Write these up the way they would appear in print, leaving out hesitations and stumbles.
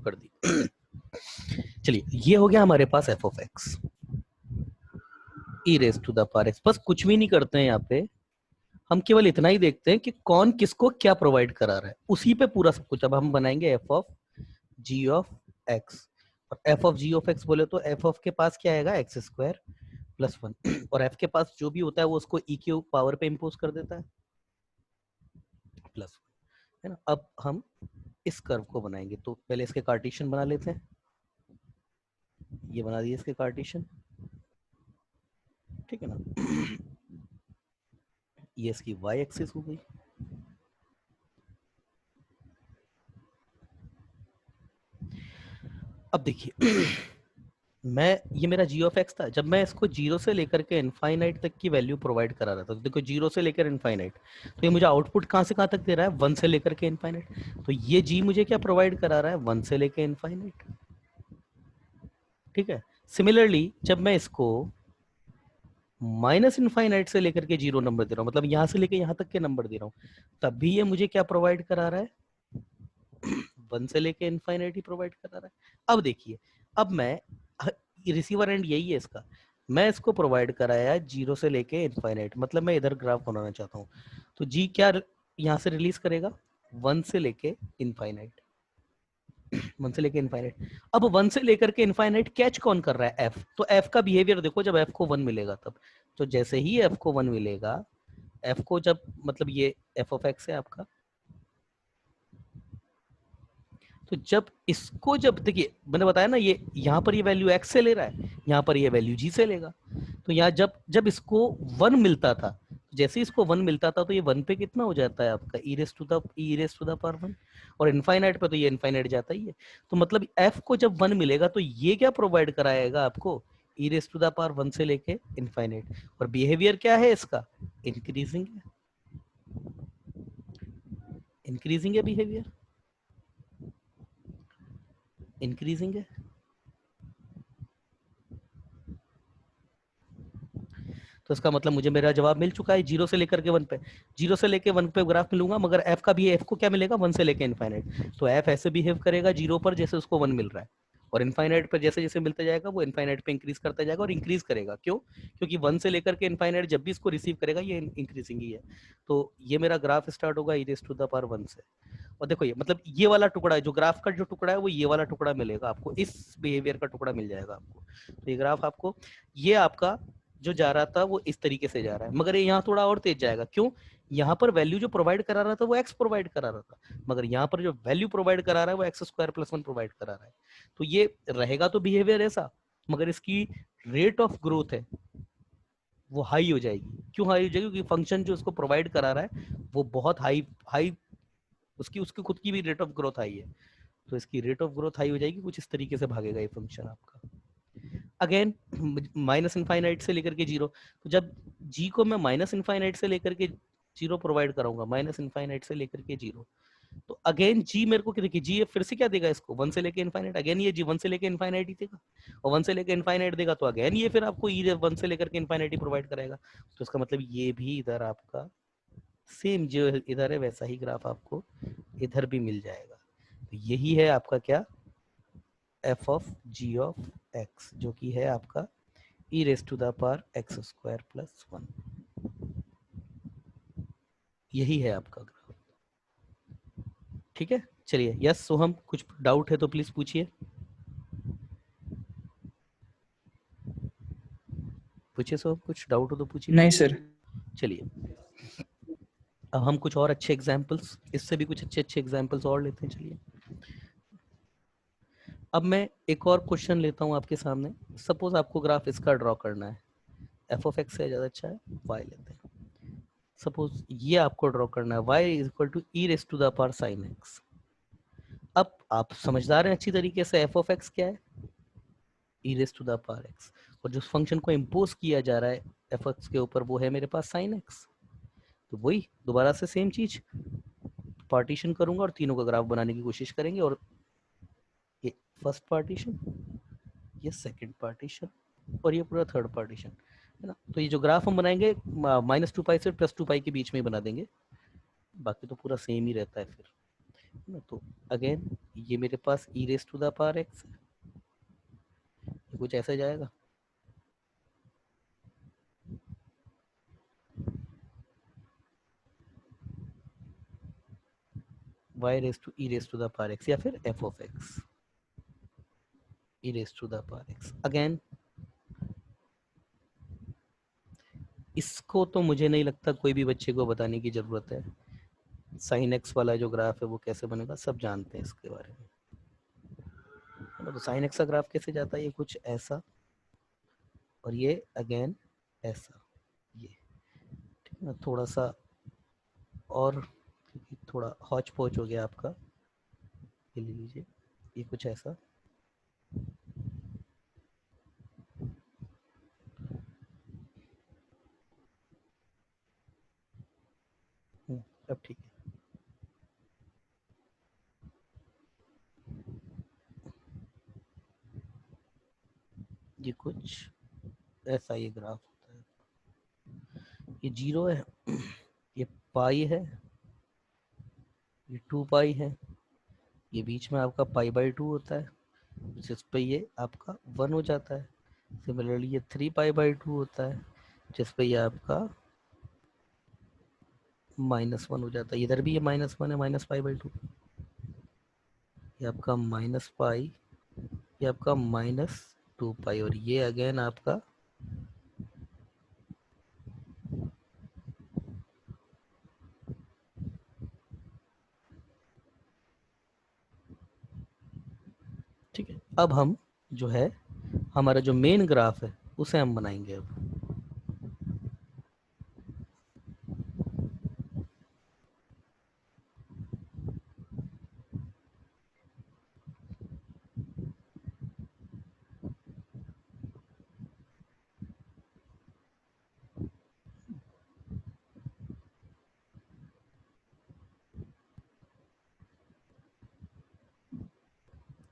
कर दी। चलिए ये हो गया हमारे पास F of X E raise to the power X. बस कुछ भी नहीं करते हैं यहाँ पे, हम केवल इतना ही देखते हैं कि कौन किसको क्या प्रोवाइड करा रहा है, उसी पे पूरा सब कुछ। अब हम बनाएंगे F of G of X, और F of G of X बोले तो एफ ऑफ के पास क्या आएगा, एक्स स्क्वायर प्लस 1, और एफ के पास जो भी होता है वो उसको ई क्यू पावर पे इंपोज कर देता है प्लस 1, है ना। अब हम इस कर्व को बनाएंगे, तो पहले इसके कार्टेशियन बना लेते हैं। ये बना दिए इसके कार्टेशियन, ठीक है ना। ये इसकी वाई एक्सिस हो गई। अब देखिए ये मेरा जी ऑफ एक्स था, जब मैं इसको जीरो से लेकर के इनफाइनाइट तक की वैल्यू प्रोवाइड करा रहा था, तो देखो जीरो से लेकर इनफाइनाइट, तो ये मुझे आउटपुट कहाँ से कहाँ तक दे रहा है, 1 से लेकर के इनफाइनाइट। तो ये जी मुझे क्या प्रोवाइड करा रहा है, 1 से लेकर इनफाइनाइट, ठीक है। सिमिलरली जब मैं इसको माइनस इनफाइनाइट से लेकर के जीरो नंबर दे रहा हूँ, मतलब यहां से लेकर यहां तक के नंबर दे रहा हूँ, तब भी ये मुझे क्या प्रोवाइड करा रहा है, 1 से लेके इनफाइनाइट ही प्रोवाइड करा रहा है। अब देखिए, अब मैं रिसीवर एंड यही है इसका, मैं इसको प्रोवाइड कराया जीरो से लेके इनफाइनाइट, मतलब मैं इधर ग्राफ बनाना चाहता हूँ, तो जी क्या यहाँ से रिलीज करेगा, 1 से लेके इनफाइनाइट, 1 से लेके इनफाइनाइट। अब 1 से लेकर के इनफाइनाइट कैच कौन कर रहा है, एफ। तो एफ का बिहेवियर देखो, जब एफ को 1 मिलेगा तब, तो जैसे ही एफ को 1 मिलेगा, एफ को जब, मतलब ये एफ ऑफ एक्स है आपका, तो जब इसको, जब देखिए मैंने बताया ना, ये यहाँ पर ये वैल्यू एक्स से ले रहा है, यहाँ पर ये वैल्यू जी से लेगा, तो यहाँ जब जब इसको 1 मिलता था, जैसे इसको 1 मिलता था, तो ये 1 पे कितना हो जाता है आपका, E raise to the power 1, और इनफाइनाइट पे तो ये इनफाइनाइट जाता ही है। तो मतलब एफ को जब 1 मिलेगा, तो ये क्या प्रोवाइड कराएगा आपको, ई रेस टू द पावर 1 से लेके इनफाइनाइट, और बिहेवियर क्या है इसका, इंक्रीजिंग है, इंक्रीजिंग है बिहेवियर, इंक्रीजिंग है। तो इसका मतलब मुझे मेरा जवाब मिल चुका है, जीरो से लेकर के 1 पे, जीरो से लेकर 1 पे ग्राफ मिलूंगा, मगर एफ का भी, एफ को क्या मिलेगा, 1 से लेकर इनफाइनाइट, तो एफ ऐसे बिहेव करेगा जीरो पर जैसे उसको 1 मिल रहा है, और इनफाइनाइट पर जैसे जैसे मिलता जाएगा वो इनफाइनाइट पे इंक्रीज करता जाएगा, और इंक्रीज करेगा क्यों, क्योंकि 1 से लेकर के इनफाइनाइट जब भी इसको रिसीव करेगा ये इंक्रीजिंग ही है। तो ये मेरा ग्राफ स्टार्ट होगा E raise to the power 1 से, और देखो ये मतलब ये वाला टुकड़ा है, जो ग्राफ का जो टुकड़ा है वो ये वाला टुकड़ा मिलेगा आपको, इस बिहेवियर का टुकड़ा मिल जाएगा आपको। तो ये ग्राफ आपको, ये आपका जो जा रहा था वो इस तरीके से जा रहा है, मगर ये यहाँ थोड़ा और तेज जाएगा, क्यों, यहाँ पर वैल्यू जो प्रोवाइड करा रहा था वो एक्स प्रोवाइड करा रहा था, मगर यहाँ पर जो वैल्यू प्रोवाइड करा रहा है वो एक्स स्क्वायर प्लस 1 प्रोवाइड करा रहा है। तो ये रहेगा तो बिहेवियर ऐसा, मगर इसकी रेट ऑफ ग्रोथ है वो हाई हो जाएगी। क्यों हाई हो जाएगी, क्योंकि फंक्शन जो उसको प्रोवाइड करा रहा है वो बहुत हाई हाई, उसकी उसकी खुद की भी रेट ऑफ ग्रोथ हाई है, तो इसकी रेट ऑफ ग्रोथ हाई हो जाएगी, कुछ इस तरीके से भागेगा ये फंक्शन आपका। अगेन माइनस इनफाइनाइट से लेकर के जीरो, तो जब जी को मैं माइनस इनफाइनाइट से लेकर के जीरो प्रोवाइड कराऊंगा, माइनस इनफाइनाइट से लेकर के जीरो, तो अगेन जी मेरे को देखिए, जी फिर से क्या देगा इसको, 1 से लेके इनफाइनाइट, अगेन ये जी 1 से लेके इनफाइनाइट ही देगा, और 1 से लेके इनफाइनाइट देगा तो अगेन ये फिर आपको ई 1 से लेकर के इनफाइनाइट ही प्रोवाइड कराएगा। तो इसका मतलब ये भी इधर आपका सेम जो इधर है वैसा ही ग्राफ आपको इधर भी मिल जाएगा। तो यही है आपका क्या, F of G of X, जो कि है आपका E raise to the power X square plus 1, यही है आपका ग्राफ, ठीक है। चलिए यस सोहम, कुछ डाउट है तो प्लीज पूछिए, पूछिए सोहम, कुछ डाउट हो तो पूछिए। नहीं सर। चलिए अब हम कुछ और अच्छे एग्जाम्पल्स, इससे भी कुछ अच्छे अच्छे एग्जाम्पल्स और लेते हैं। चलिए अब मैं एक और क्वेश्चन लेता हूँ आपके सामने। सपोज आपको ग्राफ इसका ड्रॉ करना है, एफ ऑफ एक्स से ज़्यादा अच्छा है, वाई लेते हैं। सपोज ये आपको ड्रॉ करना है, Y is equal to E raise to the power sine X. अब आप समझदार हैं अच्छी तरीके से, एफ ऑफ एक्स क्या है, E raise to the power X, और जो फंक्शन को इम्पोज किया जा रहा है एफ एक्स के ऊपर वो है मेरे पास साइन एक्स। तो वही दोबारा से सेम चीज पार्टीशन करूंगा और तीनों का ग्राफ बनाने की कोशिश करेंगे, और ये फर्स्ट पार्टीशन, ये सेकंड पार्टीशन, और ये पूरा थर्ड पार्टीशन, है ना। तो ये जो ग्राफ हम बनाएंगे -2 पाई से +2 पाई के बीच में ही बना देंगे, बाकी तो पूरा सेम ही रहता है फिर। ना। तो अगेन ये मेरे पास e raise to the power x है, ये कुछ ऐसा जाएगा। y raise to e raise to the power x, या फिर f of x e raise to the power x। Again इसको तो मुझे नहीं लगता कोई भी बच्चे को बताने की जरूरत है। साइन एक्स वाला जो ग्राफ है वो कैसे बनेगा सब जानते हैं इसके बारे में। तो साइन एक्स का ग्राफ कैसे जाता है, ये कुछ ऐसा, और ये अगेन ऐसा, ये ठीक है ना। थोड़ा सा और थोड़ा हौच पौच हो गया आपका, ये ले लीजिए, ये कुछ ऐसा। अब ठीक है, ये कुछ ऐसा ये ग्राफ होता है। ये जीरो है, ये पाई है, ये 2 पाई है, ये बीच में आपका पाई बाई 2 होता है, जिस पे ये आपका 1 हो जाता है। सिमिलरली ये 3 पाई बाई 2 होता है, जिस पे ये आपका -1 हो जाता है। इधर भी ये -1 है, माइनस पाई बाई 2, ये आपका माइनस पाई, ये आपका -2 पाई, और ये अगेन आपका ठीक है। अब हम जो है हमारा जो मेन ग्राफ है उसे हम बनाएंगे। अब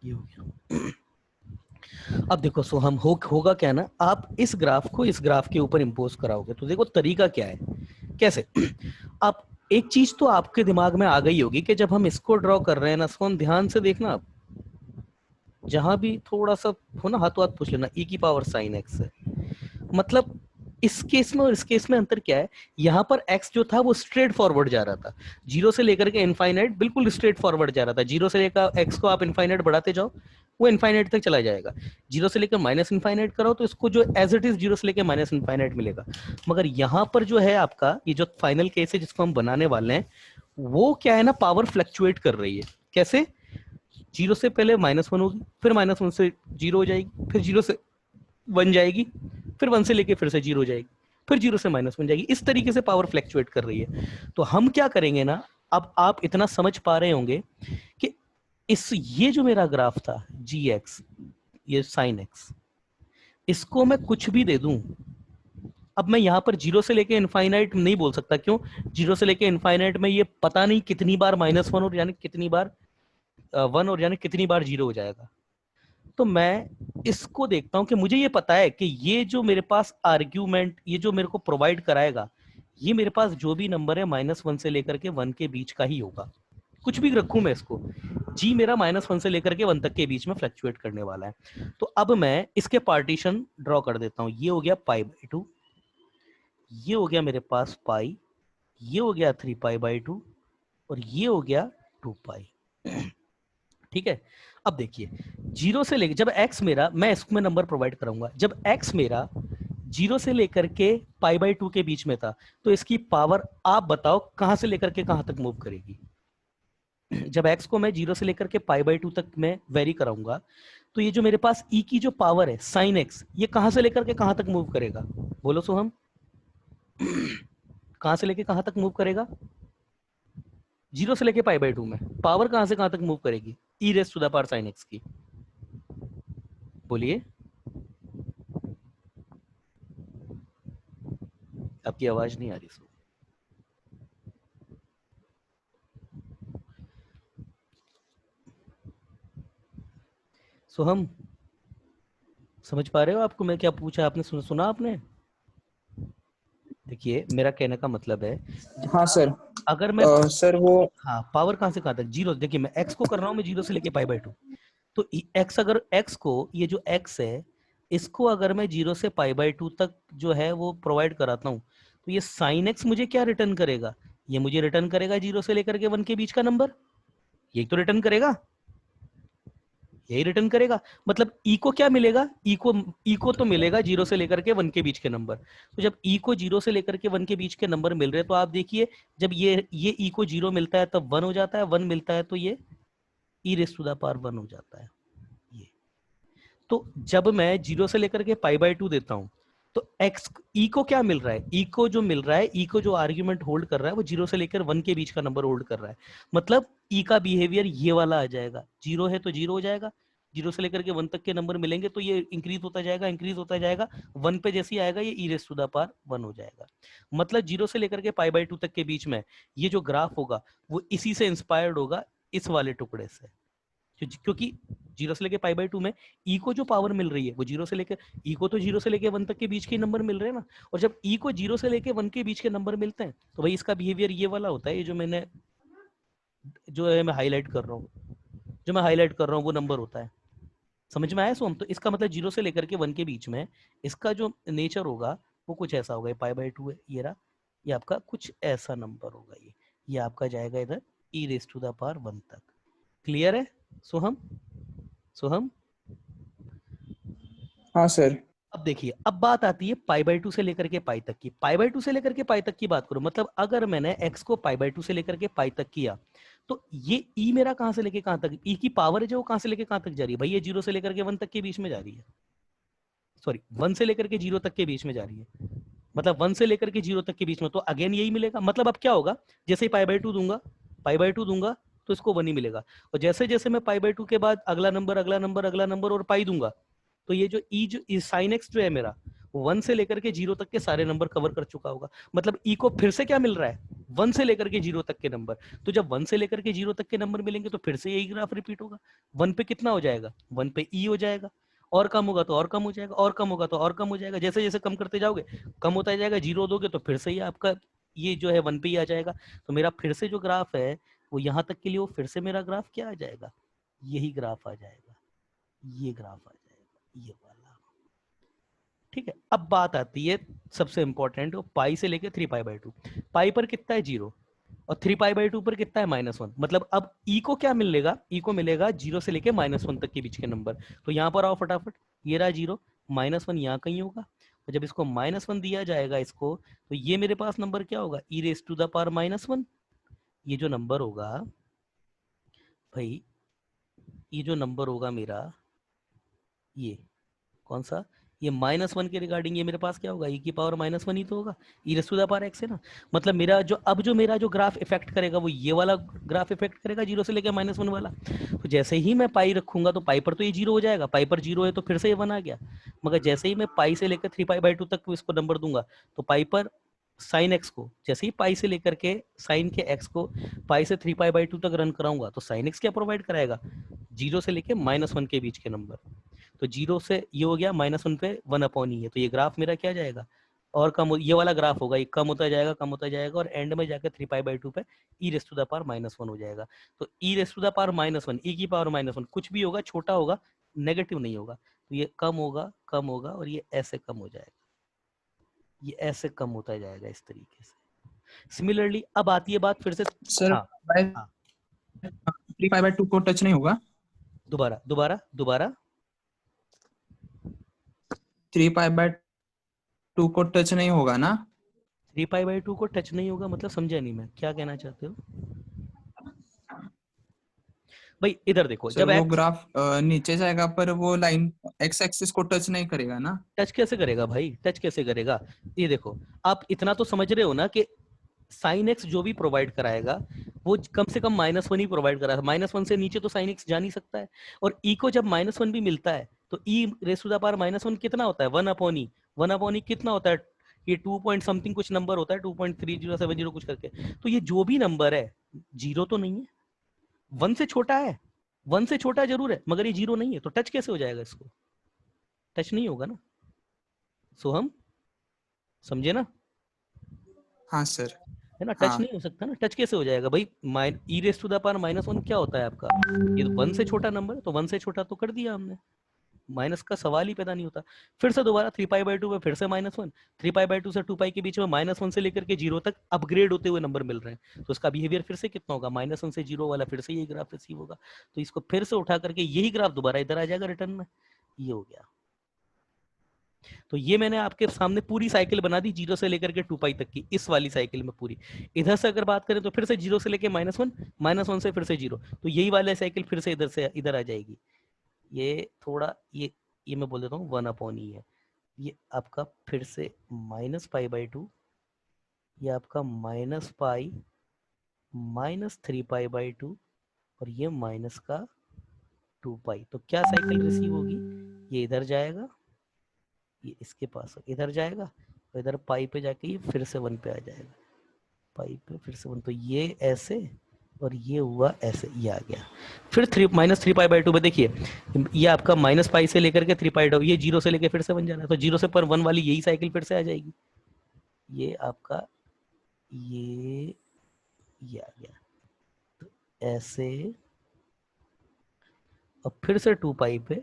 ये हो गया। अब देखो, सो हम होगा क्या ना, आप इस ग्राफ को इस ग्राफ के ऊपर इम्पोज कराओगे तो देखो तरीका क्या है, कैसे। आप एक चीज तो आपके दिमाग में आ गई होगी कि जब हम इसको ड्रॉ कर रहे हैं ना, इसको हम ध्यान से देखना, आप जहां भी थोड़ा सा हो ना, हाथों हाथ पूछ लेना, e की पावर साइन x है। मतलब इस केस में और इस केस में अंतर क्या है, यहाँ पर x जो था वो स्ट्रेट फॉरवर्ड जा रहा था, जीरो से लेकर के इनफाइनाइट बिल्कुल स्ट्रेट फॉरवर्ड जा रहा था। जीरो से लेकर x को आप इनफाइनाइट बढ़ाते जाओ, वो इनफाइनाइट तक चला जाएगा। जीरो से लेकर माइनस इनफाइनाइट करो तो इसको जो एज इट इज जीरो से लेकर माइनस इनफाइनाइट मिलेगा। मगर यहाँ पर जो है आपका ये जो फाइनल केस है जिसको हम बनाने वाले हैं, वो क्या है ना, पावर फ्लक्चुएट कर रही है। कैसे, जीरो से पहले -1 होगी, फिर -1 से जीरो हो जाएगी, फिर जीरो से 1 जाएगी, फिर 1 से लेके फिर से जीरो जाएगी, फिर जीरो से -1 जाएगी। इस तरीके से पावर फ्लक्चुएट कर रही है। तो हम क्या करेंगे ना, अब आप इतना समझ पा रहे होंगे कि इस ये जो मेरा ग्राफ था जी एक्स, ये साइन एक्स, इसको मैं कुछ भी दे दूं, अब मैं यहां पर जीरो से लेके इनफाइनाइट नहीं बोल सकता। क्यों, जीरो से लेके इनफाइनाइट में ये पता नहीं कितनी बार -1 और यानी कितनी बार 1 और यानी कितनी बार जीरो हो जाएगा। तो मैं इसको देखता हूं कि मुझे ये पता है कि ये जो मेरे पास आर्ग्यूमेंट, ये जो मेरे को प्रोवाइड कराएगा, ये मेरे पास जो भी नंबर है -1 से लेकर के 1 के बीच का ही होगा। कुछ भी रखूं मैं इसको, जी मेरा -1 से लेकर के 1 तक के बीच में फ्लक्चुएट करने वाला है। तो अब मैं इसके पार्टीशन ड्रॉ कर देता हूं। ये हो गया पाई बाई 2, ये हो गया मेरे पास पाई, ये हो गया 3 पाई बाई 2, और ये हो गया 2 पाई। ठीक है। अब देखिए, जीरो से लेकर जब x मेरा, मैं इसमें नंबर प्रोवाइड कराऊंगा, जब x मेरा जीरो से लेकर के पाई बाई 2 के बीच में था, तो इसकी पावर आप बताओ कहां से लेकर के कहां तक मूव करेगी। जब x को मैं जीरो से लेकर के पाई बाई 2 तक मैं वेरी कराऊंगा, तो ये जो मेरे पास e की जो पावर है साइन x, ये कहां से लेकर के कहां तक मूव करेगा, बोलो सोहम। कहां से लेके कहां तक मूव करेगा, जीरो से लेके पाई बाई 2 में पावर कहां से कहां तक मूव करेगी, E raise to the power sine X की, बोलिए। आपकी आवाज नहीं आ रही सो। हम समझ पा रहे हो आपको मैं क्या पूछा, आपने सुना आपने। देखिए मेरा कहने का मतलब है, हाँ सर। अगर मैं सर वो हाँ पावर कहाँ से कहाँ तक, जीरो, देखिए मैं x को कर रहा हूँ मैं जीरो से लेके पाई बाई टू, तो x अगर x को, ये जो x है इसको अगर मैं जीरो से पाई बाई टू तक जो है वो प्रोवाइड कराता हूँ, तो ये साइन x मुझे क्या रिटर्न करेगा, ये मुझे रिटर्न करेगा जीरो से लेकर के वन के बीच का नंबर, यही तो रिटर्न करेगा, यही रिटर्न करेगा। मतलब ई को क्या मिलेगा, ई को तो मिलेगा जीरो से लेकर के वन के बीच के नंबर, तो जब ई को जीरो से लेकर के वन के बीच के नंबर मिल रहे हैं तो आप देखिए जब ये ई को जीरो मिलता है तब वन हो जाता है, वन मिलता है तो ये E raise to the power one हो जाता है ये। तो जब मैं जीरो से लेकर के पाई बाई टू देता हूं तो एक्स ई को क्या मिल रहा है, ई को जो मिल रहा है, ई को जो आर्ग्यूमेंट होल्ड कर रहा है वो जीरो से लेकर वन के बीच का नंबर होल्ड कर रहा है, मतलब ई का बिहेवियर ये वाला आ जाएगा, जीरो है तो जीरो हो जाएगा, जीरो से लेकर के वन तक के नंबर मिलेंगे तो ये इंक्रीज होता जाएगा, इंक्रीज होता जाएगा, वन पे जैसे ही आएगा ये E raise to the power one हो जाएगा। मतलब जीरो से लेकर के पाई बाई टू तक के बीच में ये जो ग्राफ होगा वो इसी से इंस्पायर्ड होगा, इस वाले टुकड़े से, क्योंकि जीरो से लेके पाई बाई टू में ई को जो पावर मिल रही है वो जीरो से लेकर, ई को तो जीरो से लेके वन तक के बीच के नंबर मिल रहे हैं ना, और जब ई को जीरो से लेके वन के बीच के नंबर मिलते हैं तो भाई इसका बिहेवियर ये वाला होता है, ये जो मैंने जो है मैं हाईलाइट कर रहा हूँ, जो मैं हाईलाइट कर रहा हूँ वो नंबर होता है। समझ में आया सोम? तो इसका मतलब जीरो से लेकर के वन के बीच में इसका जो नेचर होगा वो कुछ ऐसा होगा, पाई बाई टू है ये रहा, ये आपका कुछ ऐसा नंबर होगा, ये आपका जाएगा इधर E raise to the power one तक। क्लियर है सोहम? सोहम हाँ सर। अब देखिए अब बात आती है पाई बाई टू से लेकर के पाई तक की, पाई बाई टू से लेकर के पाई तक की बात करूं, मतलब अगर मैंने x को पाई बाई टू से लेकर के पाई तक किया तो ये e मेरा कहां से लेके कहां तक, e की पावर जो कहां से लेके कहां तक जा रही है भाई, ये जीरो से लेकर के वन तक के बीच में जा रही है, सॉरी वन से लेकर के जीरो तक के बीच में जा रही है, मतलब वन से लेकर के जीरो तक के बीच में, तो अगेन यही मिलेगा। मतलब अब क्या होगा, जैसे ही पाई बाई टू दूंगा, पाई बाई टू दूंगा तो इसको वन ही मिलेगा, और जैसे जैसे मैं पाई बाई टू के बाद अगला नंबर अगला नंबर अगला नंबर और पाई दूंगा तो ये जो ई जो साइन एक्स जो है मेरा वन से लेकर के जीरो तक के सारे नंबर कवर कर चुका होगा, मतलब ई को फिर से क्या मिल रहा है, वन से लेकर के जीरो तक के नंबर, तो जब वन से लेकर के जीरो तक के नंबर मिलेंगे तो फिर से यही ग्राफ रिपीट होगा, वन पे कितना हो जाएगा, वन पे ई हो जाएगा, और कम होगा तो और कम हो जाएगा, और कम होगा तो और कम हो जाएगा, जैसे जैसे कम करते जाओगे कम होता जाएगा, जीरो दोगे तो फिर से ये आपका ये जो है वन पे ही आ जाएगा, तो मेरा फिर से जो ग्राफ है वो यहाँ तक के लिए वो फिर से मेरा ग्राफ क्या आ जाएगा, यही ग्राफ आ जाएगा, ये ग्राफ आ जाएगा ये वाला। ठीक है, अब बात आती है सबसे इंपॉर्टेंट, पाई से लेके थ्री पाई बाई टू, पाई पर कितना है जीरो और थ्री पाई बाई टू पर कितना है माइनस वन, मतलब अब ई को क्या मिलेगा, ई को मिलेगा जीरो से लेके माइनस वन तक के बीच के नंबर, तो यहाँ पर आओ फटाफट, ये रहा जीरो, माइनस वन यहाँ कहीं होगा, और जब इसको माइनस वन दिया जाएगा इसको तो ये मेरे पास नंबर क्या होगा, E raise to the power minus one, ये जो नंबर होगा भाई, ये जो नंबर होगा मेरा ये कौन सा, ये माइनस वन के रिगार्डिंग ये मेरे पास क्या होगा, ई की पावर माइनस वन ही तो होगा, E raise to the power X है ना, मतलब मेरा जो अब जो मेरा जो ग्राफ इफेक्ट करेगा वो ये वाला ग्राफ इफेक्ट करेगा जीरो से लेकर माइनस वन वाला, तो जैसे ही मैं पाई रखूंगा तो पाई पर तो ये जीरो हो जाएगा, पाई पर जीरो है तो फिर से ये वन आ गया, मगर जैसे ही मैं पाई से लेकर थ्री पाई बाई टू तक इसको नंबर दूंगा तो पाई पर साइन एक्स को, जैसे ही पाई से लेकर के साइन के एक्स को पाई से थ्री पाई बाई टू तक रन कराऊंगा तो साइन एक्स क्या प्रोवाइड कराएगा, जीरो से लेके माइनस वन के बीच के नंबर, तो जीरो से ये हो गया माइनस वन पे वन अपॉन ही है, तो ये ग्राफ मेरा क्या जाएगा और कम, ये वाला ग्राफ होगा, ये कम होता जाएगा कम होता जाएगा और एंड में जाकर थ्री पाई बाई टू पे E raise to the power minus one हो जाएगा, तो E raise to the power minus one, E की पावर माइनस वन कुछ भी होगा छोटा होगा नेगेटिव नहीं होगा, तो ये कम होगा और ये ऐसे कम हो जाएगा, ये ऐसे कम होता जाएगा इस तरीके से। सिमिलरली अब आती है बात फिर से, सर हाँ हाँ थ्री पाई बाय टू को टच नहीं होगा, दोबारा दोबारा दोबारा, थ्री पाई बाय टू को टच नहीं होगा ना? थ्री पाई बाई टू को टच नहीं होगा मतलब समझा नहीं मैं क्या कहना चाहते हो भाई, इधर देखो सर जब वो एक्स ग्राफ नीचे जाएगा पर वो लाइन एक्स एक्सिस को टच नहीं करेगा ना? टच कैसे करेगा भाई, टच कैसे करेगा, ये देखो आप इतना तो समझ रहे हो ना कि साइन एक्स जो भी प्रोवाइड कराएगा वो कम से कम माइनस वन ही प्रोवाइड कराएगा, माइनस वन से नीचे तो साइन एक्स जा नहीं सकता है, और ई को जब माइनस वन भी मिलता है तो E raise to the power minus one कितना होता है, one upon E, one upon E कितना होता है, ये टू पॉइंट समथिंग कुछ नंबर होता है, 2.3070 कुछ करके, तो ये जो भी नंबर है जीरो तो नहीं है, वन से छोटा है, वन से छोटा जरूर है मगर ये जीरो नहीं है, तो टच कैसे हो जाएगा इसको, टच नहीं होगा ना, सो हम समझे ना। हाँ सर। है ना, टच हाँ नहीं हो सकता ना, टच कैसे हो जाएगा भाई, ई रेस टू द पावर -1 क्या होता है आपका, ये तो 1 से छोटा नंबर है, तो 1 से छोटा तो कर दिया हमने, माइनस का सवाल ही पैदा नहीं होता। फिर से दोबारा 3π/2 में फिर से -1, 3π/2 से 2π के बीच में -1 से लेकर के 0 तक अपग्रेड होते हुए नंबर मिल रहे हैं, तो उसका बिहेवियर फिर से कितना होगा, -1 से 0 वाला फिर से यही ग्राफ रिसीव होगा, तो इसको फिर से उठा करके यही ग्राफ दोबारा इधर आ जाएगा रिटर्न में, ये हो गया। तो ये मैंने आपके सामने पूरी साइकिल बना दी 0 से लेकर के 2π तक की, इस वाली साइकिल में पूरी। इधर से अगर बात करें तो फिर से 0 से लेके -1, -1 से फिर से 0, तो यही वाली साइकिल फिर से इधर आ जाएगी। ये थोड़ा ये मैं बोल देता हूँ 1/e है, ये आपका फिर से -π/2, ये आपका -π -3π/2, और ये माइनस का 2π। तो क्या साइकिल रिसीव होगी, ये इधर जाएगा, ये इसके पास इधर जाएगा, और इधर पाई पे जाके ये फिर से 1 पे आ जाएगा, पाई पे फिर से 1, तो ये ऐसे और ये हुआ ऐसे, ये आ गया। फिर -3π/2 में देखिए, ये आपका -π से लेकर के 3π, ये 0 से लेकर फिर से 1 जाना है, तो 0 से पर 1 वाली यही साइकिल फिर से आ जाएगी, ये आपका ये आ गया, तो ऐसे, और फिर से 2π पे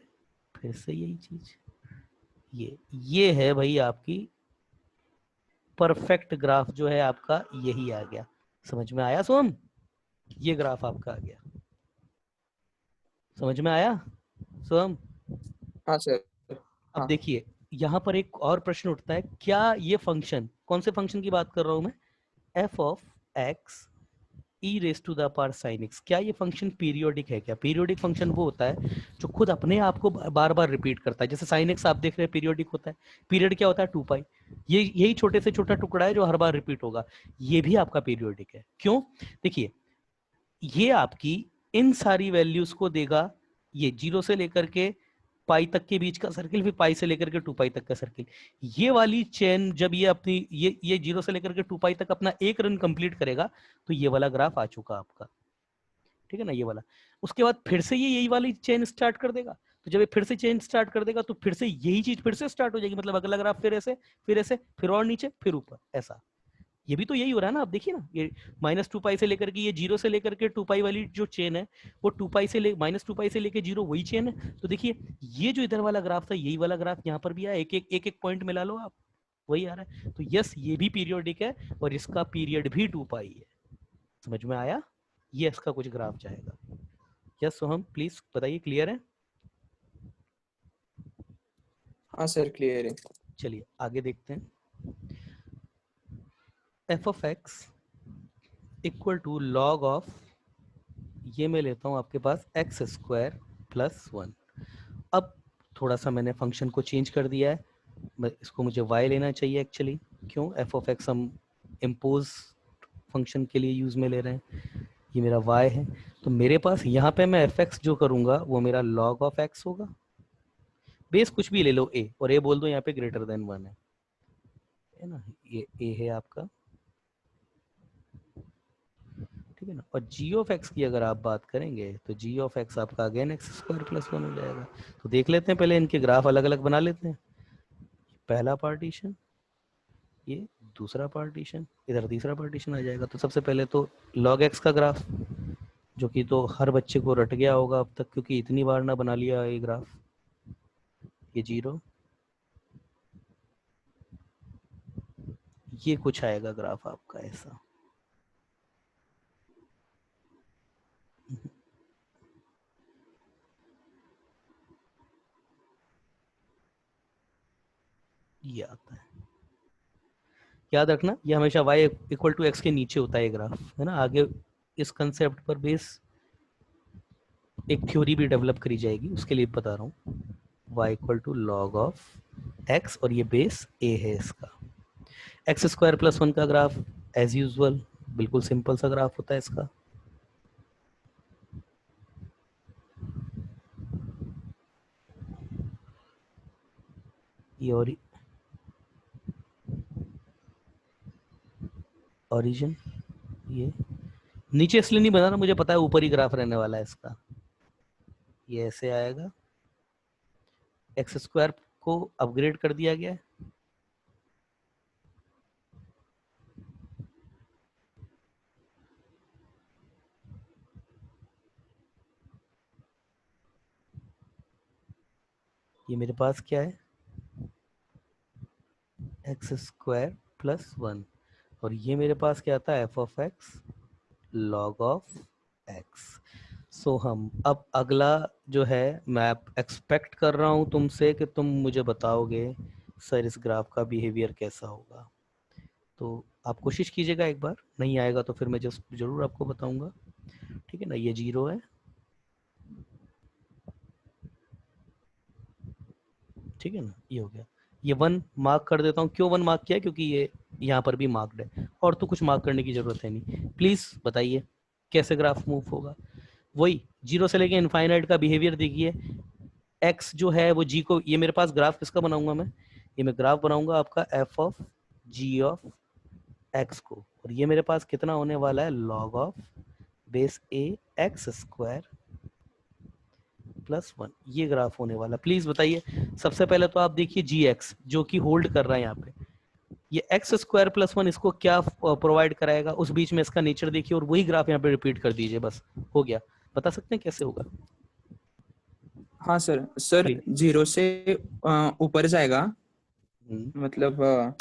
फिर से यही चीज, ये है भाई आपकी परफेक्ट ग्राफ, जो है आपका यही आ गया। समझ में आया सोम, ये ग्राफ आपका आ गया, समझ में आया सोम। हाँ सर। अब हाँ देखिए यहाँ पर एक और प्रश्न उठता है, क्या ये फंक्शन, कौन से फंक्शन की बात कर रहा हूं मैं, f(x) e⁻⁴sin x, क्या ये फंक्शन पीरियोडिक है क्या। पीरियोडिक फंक्शन वो होता है जो खुद अपने आप को बार बार रिपीट करता है, जैसे sin x आप देख रहे हैं पीरियोडिक होता है, पीरियड क्या होता है 2π, ये यही छोटे से छोटा टुकड़ा है जो हर बार रिपीट होगा, ये भी आपका पीरियोडिक है। क्यों, देखिए ये आपकी इन सारी वैल्यूज को देगा, ये 0 से लेकर के पाई तक के बीच का सर्किल, फिर पाई से लेकर के 2π तक का सर्किल, ये वाली चेन जब ये अपनी ये 0 से लेकर के 2π तक अपना एक रन कंप्लीट करेगा, तो ये वाला ग्राफ आ चुका आपका, ठीक है ना, ये वाला। उसके बाद फिर से ये यही वाली चेन स्टार्ट कर देगा, तो जब ये फिर से चेन स्टार्ट कर देगा तो फिर से यही चीज फिर से स्टार्ट हो जाएगी, मतलब अगला ग्राफ फिर ऐसे फिर ऐसे फिर और नीचे फिर ऊपर, ऐसा। ये भी तो यही हो रहा है ना, आप देखिए ना, ये -2π से लेकर के ये 0 से लेकर के 2π वाली जो चेन है, वो 2π से -2π से लेकर 0 वही चेन है। तो देखिए ये जो इधर वाला ग्राफ था, यही वाला ग्राफ यहाँ पर भी आया, एक पॉइंट मिला लो आप, वही आ रहा है। तो यस, ये भी पीरियोडिक है और इसका पीरियड भी 2π है। समझ में आया, ये इसका कुछ ग्राफ जाएगा। यस सोहम प्लीज बताइए, क्लियर है। हाँ सर क्लियर है। चलिए आगे देखते हैं। f(x) equal to log of, ये मैं लेता हूं आपके पास x² + 1। अब थोड़ा सा मैंने फंक्शन को चेंज कर दिया है, इसको मुझे y लेना चाहिए एक्चुअली। क्यों, f(x) हम इम्पोज फंक्शन के लिए यूज में ले रहे हैं, ये मेरा y है, तो मेरे पास यहाँ पे मैं f(x) जो करूंगा वो मेरा log ऑफ x होगा, बेस कुछ भी ले लो a, और a बोल दो यहाँ पे >1 है ना, ये a है आपका, ठीक है ना। और g ऑफ x की अगर आप बात करेंगे तो g ऑफ x आपका अगेन x² + 1 हो जाएगा। तो देख लेते हैं, पहले इनके ग्राफ अलग अलग बना लेते हैं। पहला पार्टीशन, ये दूसरा पार्टीशन, इधर तीसरा पार्टीशन आ जाएगा। तो सबसे पहले तो log x का ग्राफ, जो कि तो हर बच्चे को रट गया होगा अब तक, क्योंकि इतनी बार ना बना लिया ये ग्राफ, ये 0, ये कुछ आएगा ग्राफ आपका ऐसा, ये आता है। याद रखना ये हमेशा y = x के नीचे होता है ये ग्राफ, है ना। आगे इस कंसेप्ट पर बेस एक थ्योरी भी डेवलप करी जाएगी, उसके लिए बता रहा हूँ। y = log ऑफ x, और ये बेस a है इसका। x² + 1 का ग्राफ एज यूजुअल बिल्कुल सिंपल सा ग्राफ होता है इसका। ये ओरिजिन, ये नीचे इसलिए नहीं बना रहा, मुझे पता है ऊपर ही ग्राफ रहने वाला है इसका। ये ऐसे आएगा, x² को अपग्रेड कर दिया गया है, ये मेरे पास क्या है, एक्स स्क्वायर प्लस 1, और ये मेरे पास क्या आता है, F of X log of X. So हम अब अगला जो है, मैं एक्सपेक्ट कर रहा हूँ तुमसे कि तुम मुझे बताओगे सर इस ग्राफ का बिहेवियर कैसा होगा। तो आप कोशिश कीजिएगा, एक बार नहीं आएगा तो फिर मैं जस्ट जरूर आपको बताऊंगा, ठीक है ना। ये 0 है, ठीक है ना, ये हो गया। ये 1 मार्क कर देता हूँ। क्यों 1 मार्क किया, क्योंकि ये यहाँ पर भी मार्क्ड है, और तो कुछ मार्क करने की जरूरत है नहीं। प्लीज बताइए कैसे ग्राफ मूव होगा। वही 0 से लेके इनफाइनाइट का बिहेवियर देखिए। एक्स जो है वो जी को, ये मेरे पास ग्राफ किसका बनाऊंगा मैं, ये मैं ग्राफ बनाऊंगा आपका F of G of X को, और ये मेरे पास कितना होने वाला है, log of base A X square plus 1, ये ग्राफ होने वाला। प्लीज बताइए। सबसे पहले तो आप देखिए जी एक्स जो कि होल्ड कर रहा है यहाँ पे, ये एक्स स्क्वायर प्लस 1 इसको क्या प्रोवाइड कराएगा, उस बीच में इसका नेचर देखिए, और वही ग्राफ यहाँ पे रिपीट कर दीजिए, बस हो गया। बता सकते हैं कैसे होगा। हाँ सर, सर प्लीज। 0 से ऊपर जाएगा, हम्म, मतलब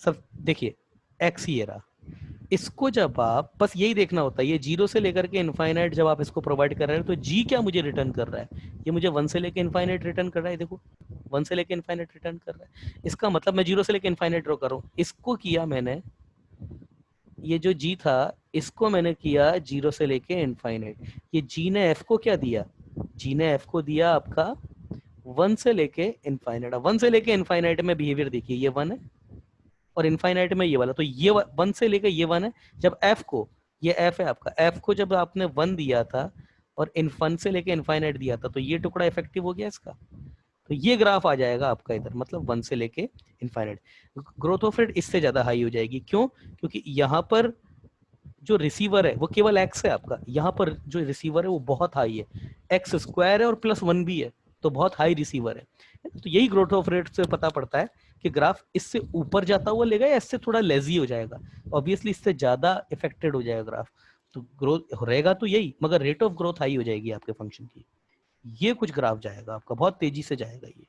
सब देखिए, एक्स ये रहा, इसको जब आप, बस यही देखना होता है, ये 0 से लेकर के इनफाइनाइट जब आप इसको प्रोवाइड कर रहे हैं तो जी क्या मुझे रिटर्न कर रहा है, ये मुझे 1 से लेकर इनफाइनाइट रिटर्न कर रहा है, देखो 1 से लेकर इनफाइनाइट रिटर्न कर रहा है। इसका मतलब मैं 0 से लेकर इनफाइनाइट ड्रॉ कर रहा हूँ, इसको किया मैंने, ये जो जी था इसको मैंने किया 0 से लेके इनफाइनाइट। ये जी ने एफ को क्या दिया, जी ने एफ को दिया आपका 1 से लेके इनफाइनाइट। 1 से लेके इनफाइनाइट में बिहेवियर देखिए, ये 1 है, और इनफाइनाइट में ये वाला, तो ये 1 से लेके ये 1 है। जब एफ को, ये एफ है आपका, एफ को जब आपने 1 दिया था और इन 1 से लेके इनफाइनाइट दिया था, तो ये टुकड़ा इफेक्टिव हो गया इसका, तो ये ग्राफ आ जाएगा आपका इधर, मतलब 1 से लेके इनफाइनाइट। ग्रोथ ऑफ रेट इससे ज्यादा हाई हो जाएगी, क्यों, क्योंकि यहाँ पर जो रिसीवर है वो केवल एक्स है आपका, यहाँ पर जो रिसीवर है वो बहुत हाई है, एक्स स्क्वायर है और प्लस 1 भी है, तो बहुत हाई रिसीवर है। तो यही ग्रोथ ऑफ रेट से पता पड़ता है कि ग्राफ इससे ऊपर जाता हुआ लेगा या इससे थोड़ा लेजी हो जाएगा। ऑब्वियसली इससे ज्यादा इफेक्टेड हो जाएगा ग्राफ, तो ग्रोथ रहेगा तो यही, मगर रेट ऑफ ग्रोथ हाई हो जाएगी आपके फंक्शन की। ये कुछ ग्राफ जाएगा आपका, बहुत तेजी से जाएगा ये,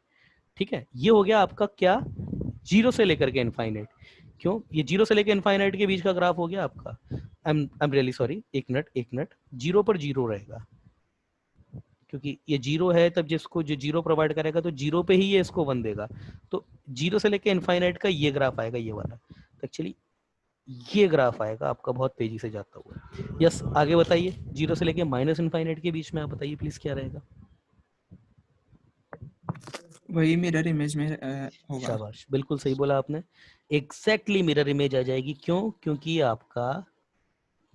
ठीक है। ये हो गया आपका क्या, 0 से लेकर के इनफाइनाइट। क्यों, ये 0 से लेकर इनफाइनाइट के बीच का ग्राफ हो गया आपका। आई एम रियली सॉरी, एक मिनट, 0 पर 0 रहेगा, क्योंकि ये 0 है, तब जिसको जो 0 प्रोवाइड करेगा तो 0 पे ही ये इसको 1 देगा। तो 0 से लेकर इनफाइनाइट का ये ग्राफ आएगा, ये वाला। तो एक्चुअली ये ग्राफ आएगा आपका बहुत तेजी से जाता हुआ। यस, आगे बताइए, 0 से लेकर माइनस इनफाइनाइट के बीच में आप बताइए प्लीज क्या रहेगा। वही मिरर इमेज में होगा। शाबाश, बिल्कुल सही बोला आपने, एग्जैक्टली मिरर इमेज आ जाएगी। क्यों, क्योंकि आपका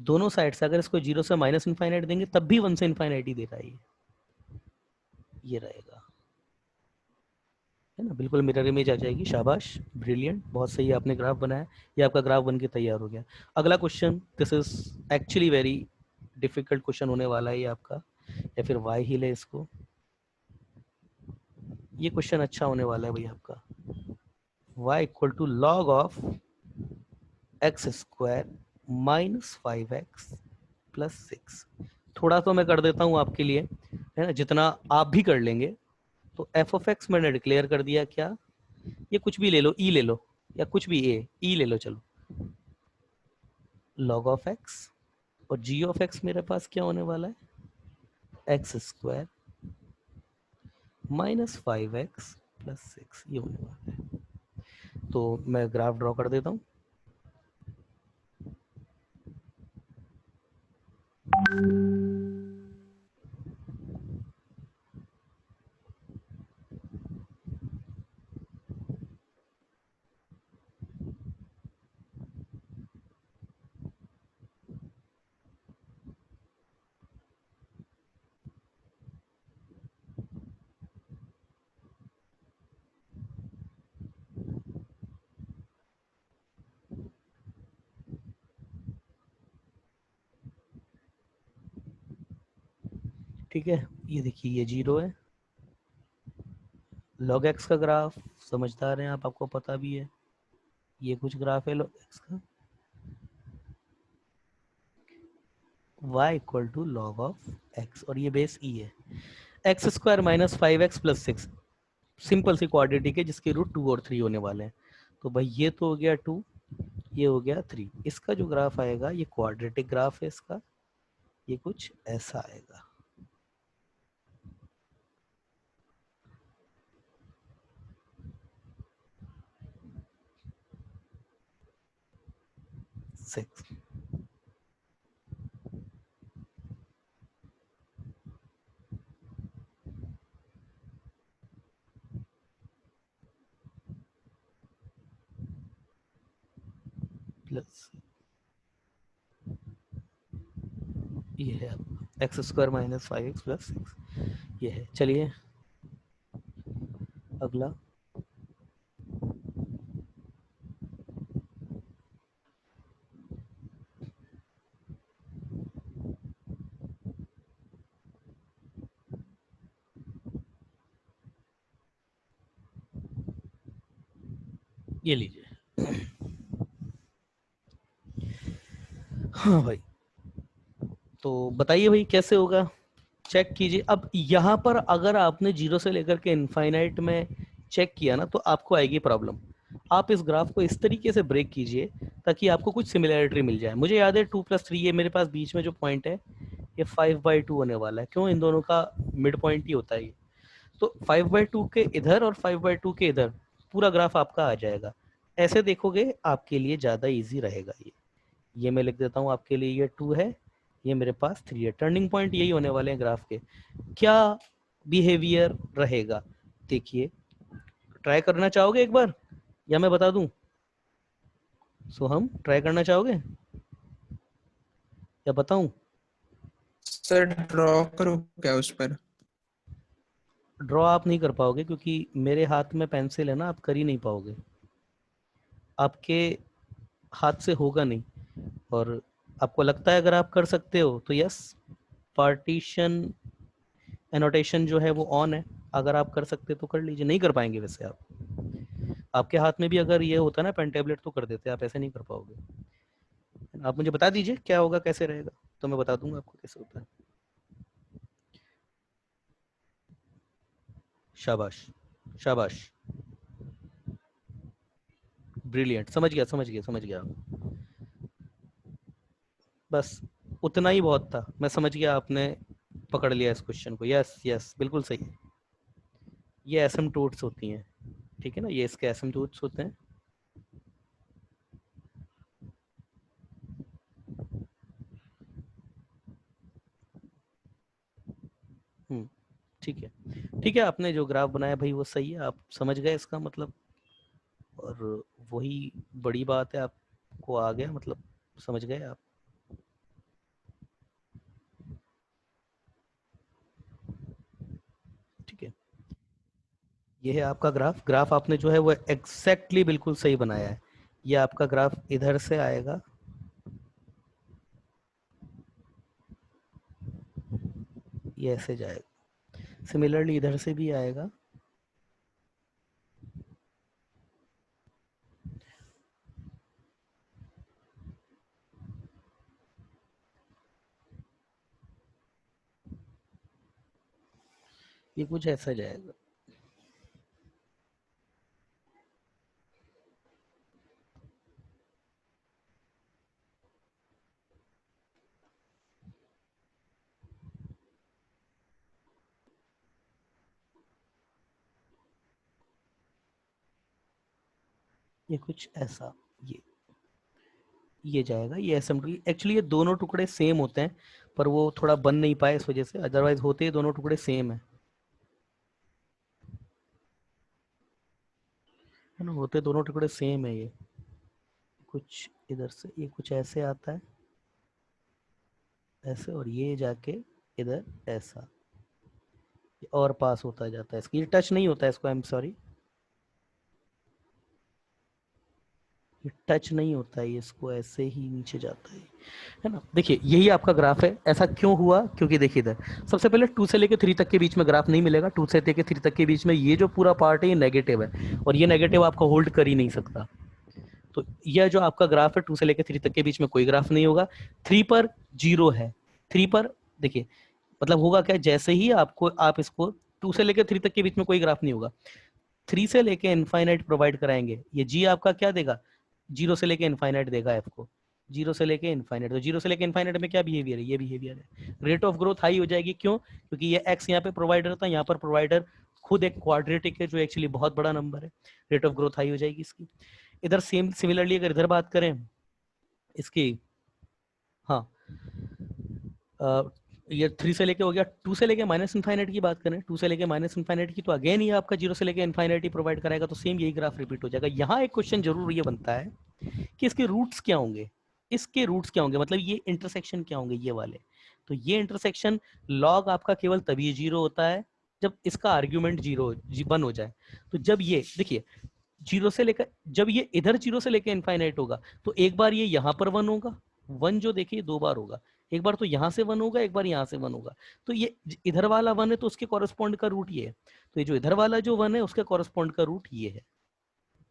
दोनों साइड से अगर इसको 0 से माइनस इनफाइनाइट देंगे तब भी 1 से इनफाइनाइट ही दे रहा है ये रहेगा, है ना, बिल्कुल मिरर इमेज आ जाएगी। शाबाश, ब्रिलियंट, बहुत सही आपने ग्राफ बनाया। ये आपका ग्राफ बन के तैयार हो गया। अगला question, this is actually very difficult question होने वाला है ये आपका, या फिर वाई ही ले इसको, ये क्वेश्चन अच्छा होने वाला है भाई आपका। y equal to log of X square minus 5x plus 6। थोड़ा तो मैं कर देता हूँ आपके लिए, है ना, जितना आप भी कर लेंगे। तो एफ ऑफ एक्स मैंने डिक्लेयर कर दिया क्या, ये कुछ भी ले लो, ई ले लो, या कुछ भी ए ई ले लो, चलो, लॉग ऑफ एक्स, और जी ऑफ एक्स मेरे पास क्या होने वाला है, X square minus 5x plus 6, ये होने वाला है। तो मैं ग्राफ ड्रॉ कर देता हूँ। ठीक है, ये देखिए ये 0 है, लॉग एक्स का ग्राफ, समझदार हैं आप, आपको पता भी है, ये कुछ ग्राफ है लॉग एक्स का, y equal to log of x, और ये बेस e है। X square minus 5x plus 6, simple सी क्वाड्रेटिक है जिसके रूट 2 और 3 होने वाले हैं। तो भाई ये तो हो गया 2, ये हो गया 3। इसका जो ग्राफ आएगा ये क्वाड्रेटिक ग्राफ है इसका, ये कुछ ऐसा आएगा। सिक्स प्लस ये है X square minus 5x plus 6, ये है। चलिए अगला, ये लीजिए। हाँ भाई, तो बताइए भाई कैसे होगा, चेक कीजिए। अब यहाँ पर अगर आपने जीरो से लेकर के इनफाइनाइट में चेक किया ना तो आपको आएगी प्रॉब्लम। आप इस ग्राफ को इस तरीके से ब्रेक कीजिए ताकि आपको कुछ सिमिलैरिटी मिल जाए। मुझे याद है 2+3, ये मेरे पास बीच में जो पॉइंट है ये 5/2 होने वाला है। क्यों? इन दोनों का मिड पॉइंट ही होता है ये। तो 5/2 के इधर और 5/2 के इधर पूरा ग्राफ आपका आ जाएगा। ऐसे देखोगे आपके लिए ज़्यादा ईजी रहेगा। ये मैं लिख देता हूँ आपके लिए, ये 2 है, ये मेरे पास 3 है। टर्निंग पॉइंट यही होने वाले हैं ग्राफ के। क्या बिहेवियर रहेगा देखिए, ट्राई करना चाहोगे एक बार या मैं बता दूं? हम ट्राई करना चाहोगे या बताऊं? सर ड्रॉ करो क्या उस पर? ड्रॉ आप नहीं कर पाओगे क्योंकि मेरे हाथ में पेंसिल है ना, आप कर ही नहीं पाओगे, आपके हाथ से होगा नहीं। और आपको लगता है अगर आप कर सकते हो तो यस, पार्टीशन एनोटेशन जो है वो ऑन है, अगर आप कर सकते तो कर लीजिए। नहीं कर पाएंगे वैसे आप, आपके हाथ में भी अगर ये होता ना पेन टेबलेट तो कर देते, आप ऐसे नहीं कर पाओगे। आप मुझे बता दीजिए क्या होगा, कैसे रहेगा, तो मैं बता दूंगा आपको कैसे होता है। शाबाश शाबाश, ब्रिलियंट, समझ गया समझ गया समझ गया। बस उतना ही बहुत था, मैं समझ गया, आपने पकड़ लिया इस क्वेश्चन को। यस यस बिल्कुल सही। ये एसिम्पटोट्स होती हैं, ठीक है ना, ये इसके एसिम्पटोट्स होते हैं। ठीक है ठीक है, आपने जो ग्राफ बनाया भाई वो सही है, आप समझ गए इसका मतलब, और वही बड़ी बात है, आपको आ गया मतलब, समझ गए आप। ठीक है, ये है आपका ग्राफ। ग्राफ आपने जो है वो एग्जैक्टली बिल्कुल सही बनाया है। ये आपका ग्राफ इधर से आएगा, ये ऐसे जाएगा, सिमिलरली इधर से भी आएगा, ये कुछ ऐसा जाएगा। ये कुछ ऐसा, ये जाएगा, ये असेंबली। एक्चुअली ये दोनों टुकड़े सेम होते हैं पर वो थोड़ा बन नहीं पाए इस वजह से, अदरवाइज होते ही दोनों टुकड़े सेम है ना, होते दोनों टुकड़े सेम है। ये कुछ इधर से, ये कुछ ऐसे आता है ऐसे, और ये जाके इधर ऐसा, और पास होता जाता है इसकी, ये टच नहीं होता है इसको, आई एम सॉरी, ये टच नहीं होता है, इसको ऐसे ही नीचे जाता है ना। देखिए यही आपका ग्राफ है। ऐसा क्यों हुआ? क्योंकि देखिए इधर सबसे पहले 2 से लेकर 3 तक के बीच में ग्राफ नहीं मिलेगा। 2 से लेकर 3 तक के बीच में ये जो पूरा पार्ट है ये नेगेटिव है, और ये नेगेटिव आपका होल्ड कर ही नहीं सकता। तो यह जो आपका ग्राफ है 2 से लेकर 3 तक के बीच में कोई ग्राफ नहीं होगा। 3 पर 0 है, 3 पर देखिए मतलब होगा क्या, जैसे ही आपको आप इसको 2 से लेकर 3 तक के बीच में कोई ग्राफ नहीं होगा, 3 से लेके इनफाइनाइट प्रोवाइड कराएंगे, ये जी आपका क्या देगा, 0 से लेके इनफाइनाइट देगा एफ को, 0 से लेके इनफाइनाइट। तो 0 से लेके इनफाइनाइट में क्या बिहेवियर है, ये बिहेवियर है। रेट ऑफ ग्रोथ हाई हो जाएगी, क्यों, क्योंकि ये एक्स यहाँ पे प्रोवाइडर था, यहाँ पर प्रोवाइडर खुद एक क्वाड्रेटिक है जो एक्चुअली बहुत बड़ा नंबर है, रेट ऑफ ग्रोथ हाई हो जाएगी इसकी। इधर सेम सिमिलरली अगर इधर बात करें इसकी, हाँ ये 3 से लेके हो गया, 2 से लेके माइनस इनफाइनाइट की बात करें, 2 से लेके माइनस इनफाइनाइट की, तो अगेन ये आपका 0 से लेके इनफाइनाइट ही प्रोवाइड कराएगा, तो सेम यही ग्राफ रिपीट हो जाएगा। यहाँ एक क्वेश्चन जरूर ये बनता है कि इसके रूट्स क्या होंगे, इसके रूट्स क्या होंगे, मतलब ये इंटरसेक्शन क्या होंगे ये वाले। तो ये इंटरसेक्शन लॉग आपका केवल तभी 0 होता है जब इसका आर्ग्यूमेंट 1 हो जाए। तो जब ये देखिए 0 से लेकर, जब ये इधर 0 से लेकर इनफाइनाइट होगा, तो एक बार ये यहाँ पर 1 होगा, 1 जो देखिए 2 बार होगा, एक बार तो यहाँ से 1 होगा, एक बार यहाँ से 1 होगा। तो ये इधर वाला 1 है तो उसके कॉरेस्पॉन्ड का रूट ये है, तो ये जो इधर वाला जो 1 है उसके कॉरेस्पॉन्ड का रूट ये है।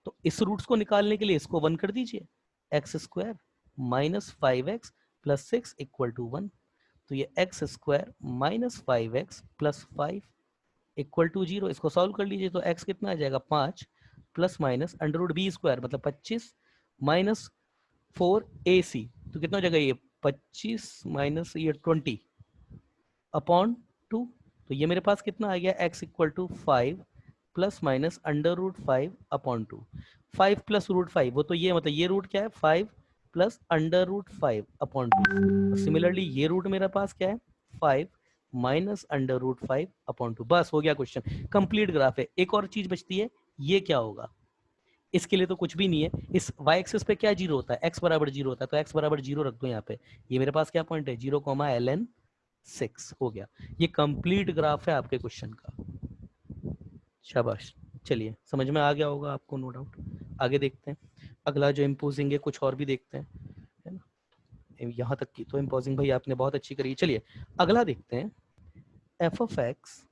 तो इस रूट्स को निकालने के लिए इसको 1 कर दीजिए, X square minus 5x plus 6 equal to 1। तो ये X square minus 5x plus 5 equal to 0, इसको सॉल्व कर लीजिए, तो x कितना आ जाएगा 5 plus minus under root B square मतलब 25 माइनस 4ac, तो कितना हो जाएगा ये 25 माइनस ये 20 अपॉन 2। तो ये मेरे पास कितना आ गया x equal to 5 plus minus under root 5 upon 2। 5 plus root 5 वो तो ये मतलब ये रूट क्या है 5 plus under root 5 upon 2। Similarly ये रूट मेरे पास क्या है 5 माइनस अंडर रूट 5 अपॉन 2। बस हो गया क्वेश्चन, कंप्लीट ग्राफ है। एक और चीज बचती है, ये क्या होगा, इसके लिए तो कुछ भी नहीं है, इस y एक्सिस पे क्या 0 होता है, x बराबर 0 होता है, तो x बराबर 0 रख दो यहाँ पे। ये मेरे पास क्या पॉइंट है 0, ln 6 हो गया। ये कंप्लीट ग्राफ है आपके क्वेश्चन का। शाबाश, चलिए समझ में आ गया होगा आपको नो डाउट। आगे देखते हैं, अगला जो इम्पोजिंग है कुछ और भी देखते हैं, है ना। यहाँ तक की तो इम्पोजिंग भाई आपने बहुत अच्छी करी। चलिए अगला देखते हैं, एफ ऑफ एक्स।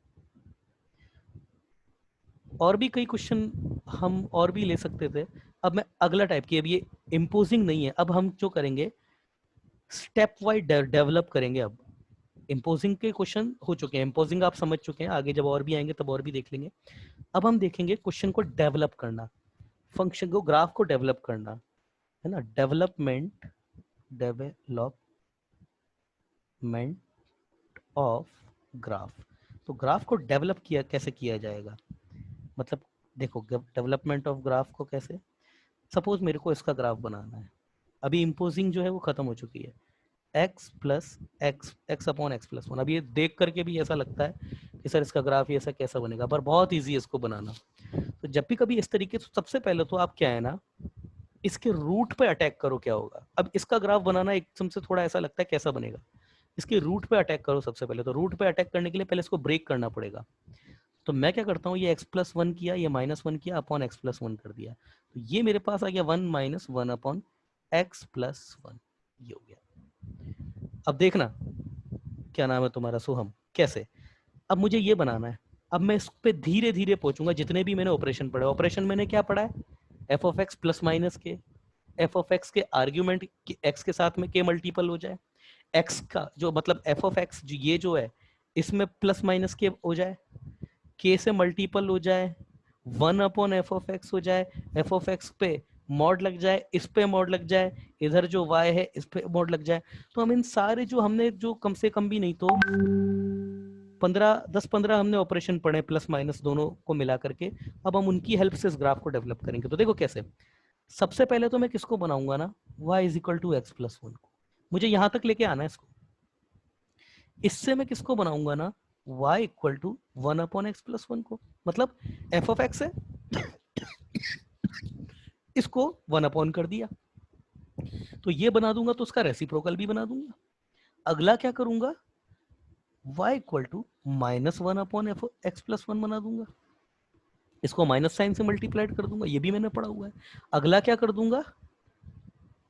और भी कई क्वेश्चन हम और भी ले सकते थे, अब मैं अगला टाइप की, अब ये इम्पोजिंग नहीं है, अब हम जो करेंगे स्टेप वाइज डेवलप करेंगे। अब इम्पोजिंग के क्वेश्चन हो चुके हैं, इम्पोजिंग आप समझ चुके हैं, आगे जब और भी आएंगे तब और भी देख लेंगे। अब हम देखेंगे क्वेश्चन को डेवलप करना, फंक्शन को ग्राफ को डेवलप करना, है ना, डेवलपमेंट ऑफ ग्राफ। तो ग्राफ को डेवलप किया कैसे किया जाएगा, मतलब देखो डेवलपमेंट ऑफ ग्राफ को कैसे, सपोज मेरे को इसका ग्राफ बनाना है, अभी इम्पोजिंग जो है वो खत्म हो चुकी है, x plus x upon X plus 1। अब ये देख करके भी ऐसा लगता है कि सर इसका ग्राफ ये ऐसा कैसा बनेगा, पर बहुत ईजी है इसको बनाना। तो जब भी कभी इस तरीके से, सबसे पहले तो आप क्या है ना, इसके रूट पे अटैक करो क्या होगा। अब इसका ग्राफ बनाना एकदम से थोड़ा ऐसा लगता है कैसा बनेगा, इसके रूट पे अटैक करो सबसे पहले। तो रूट पे अटैक करने के लिए पहले इसको ब्रेक करना पड़ेगा। तो मैं क्या करता हूँ, ये x प्लस 1 किया, ये माइनस 1 किया, अपॉन x प्लस 1 कर दिया, तो ये मेरे पास आ गया 1 माइनस 1 अपॉन x प्लस 1, ये हो गया। अब देखना, क्या नाम है तुम्हारा, सोहम, कैसे, अब मुझे ये बनाना है। अब मैं इस पे धीरे धीरे पहुंचूंगा, जितने भी मैंने ऑपरेशन पढ़े, ऑपरेशन मैंने क्या पढ़ा है, F of x plus minus के, एफ ऑफ एक्स के आर्ग्यूमेंट एक्स के साथ में के मल्टीपल हो जाए, एक्स का जो मतलब एफ ऑफ एक्स ये जो है इसमें प्लस माइनस के हो जाए, के से मल्टीपल हो जाए, 1 अपॉन एफ ऑफ एक्स हो जाए, एफ ऑफ एक्स पे मॉड लग जाए, इस पे मॉड लग जाए, इधर जो y है इस पे मॉड लग जाए। तो हम इन सारे जो हमने जो कम से कम भी नहीं तो 10-15 हमने ऑपरेशन पढ़े प्लस माइनस दोनों को मिला करके, अब हम उनकी हेल्प से इस ग्राफ को डेवलप करेंगे। तो देखो कैसे, सबसे पहले तो मैं किसको बनाऊंगा ना, y is equal to X plus 1 को, मुझे यहां तक लेके आना है इसको। इससे मैं किसको बनाऊंगा ना, y equal to 1 upon X plus 1 को, मतलब f ऑफ एक्स है, इसको 1 अपॉन कर दिया, तो ये बना दूंगा, तो उसका रेसिप्रोकल भी बना दूंगा। अगला क्या करूंगा, y equal to minus 1 upon F X plus 1 बना दूंगा, इसको माइनस साइन से मल्टीप्लाइड कर दूंगा, ये भी मैंने पढ़ा हुआ है। अगला क्या कर दूंगा,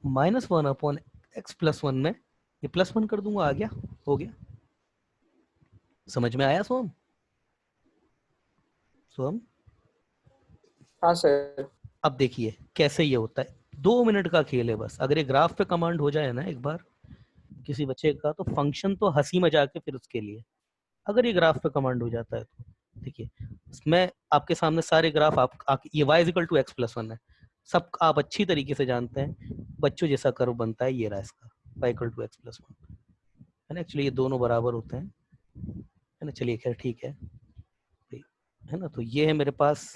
माइनस 1 अपॉन एक्स प्लस 1 में ये प्लस 1 कर दूंगा, आ गया, हो गया। समझ में आया सोहम? सोहम, हाँ सर। अब देखिए कैसे ये होता है, 2 मिनट का खेल है बस। अगर ये ग्राफ पे कमांड हो जाए ना एक बार किसी बच्चे का, तो फंक्शन तो हंसी मजाक है फिर उसके लिए। अगर ये ग्राफ पे कमांड हो जाता है तो देखिए, मैं आपके सामने सारे ग्राफ ये y equal to X plus one है, सब आप अच्छी तरीके से जानते हैं, बच्चों जैसा कर्व बनता है, ये रहा इसका y equal to X plus one, है ना। एक्चुअली ये दोनों बराबर होते हैं, है ना। चलिए खैर ठीक है ना। तो ये है मेरे पास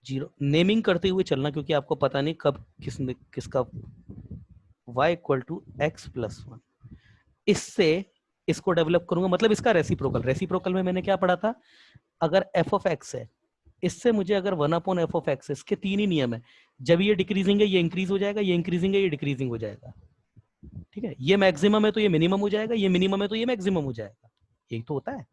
जीरो, नेमिंग करते हुए चलना, क्योंकि आपको पता नहीं कब किसका y equal to X plus one. इससे इसको डेवलप करूंगा, मतलब इसका रेसिप्रोकल, रेसिप्रोकल में मैंने क्या पढ़ा था, अगर f ऑफ x है, इससे मुझे अगर 1 अपॉन f ऑफ x, इसके 3 ही नियम है, जब ये डिक्रीजिंग है ये इंक्रीज हो जाएगा, ये इंक्रीजिंग है ये डिक्रीजिंग हो जाएगा, ठीक है। ये मैक्सिमम है तो ये मिनिमम हो जाएगा, ये मिनिमम है तो ये मैक्सिमम हो जाएगा, यही तो होता है।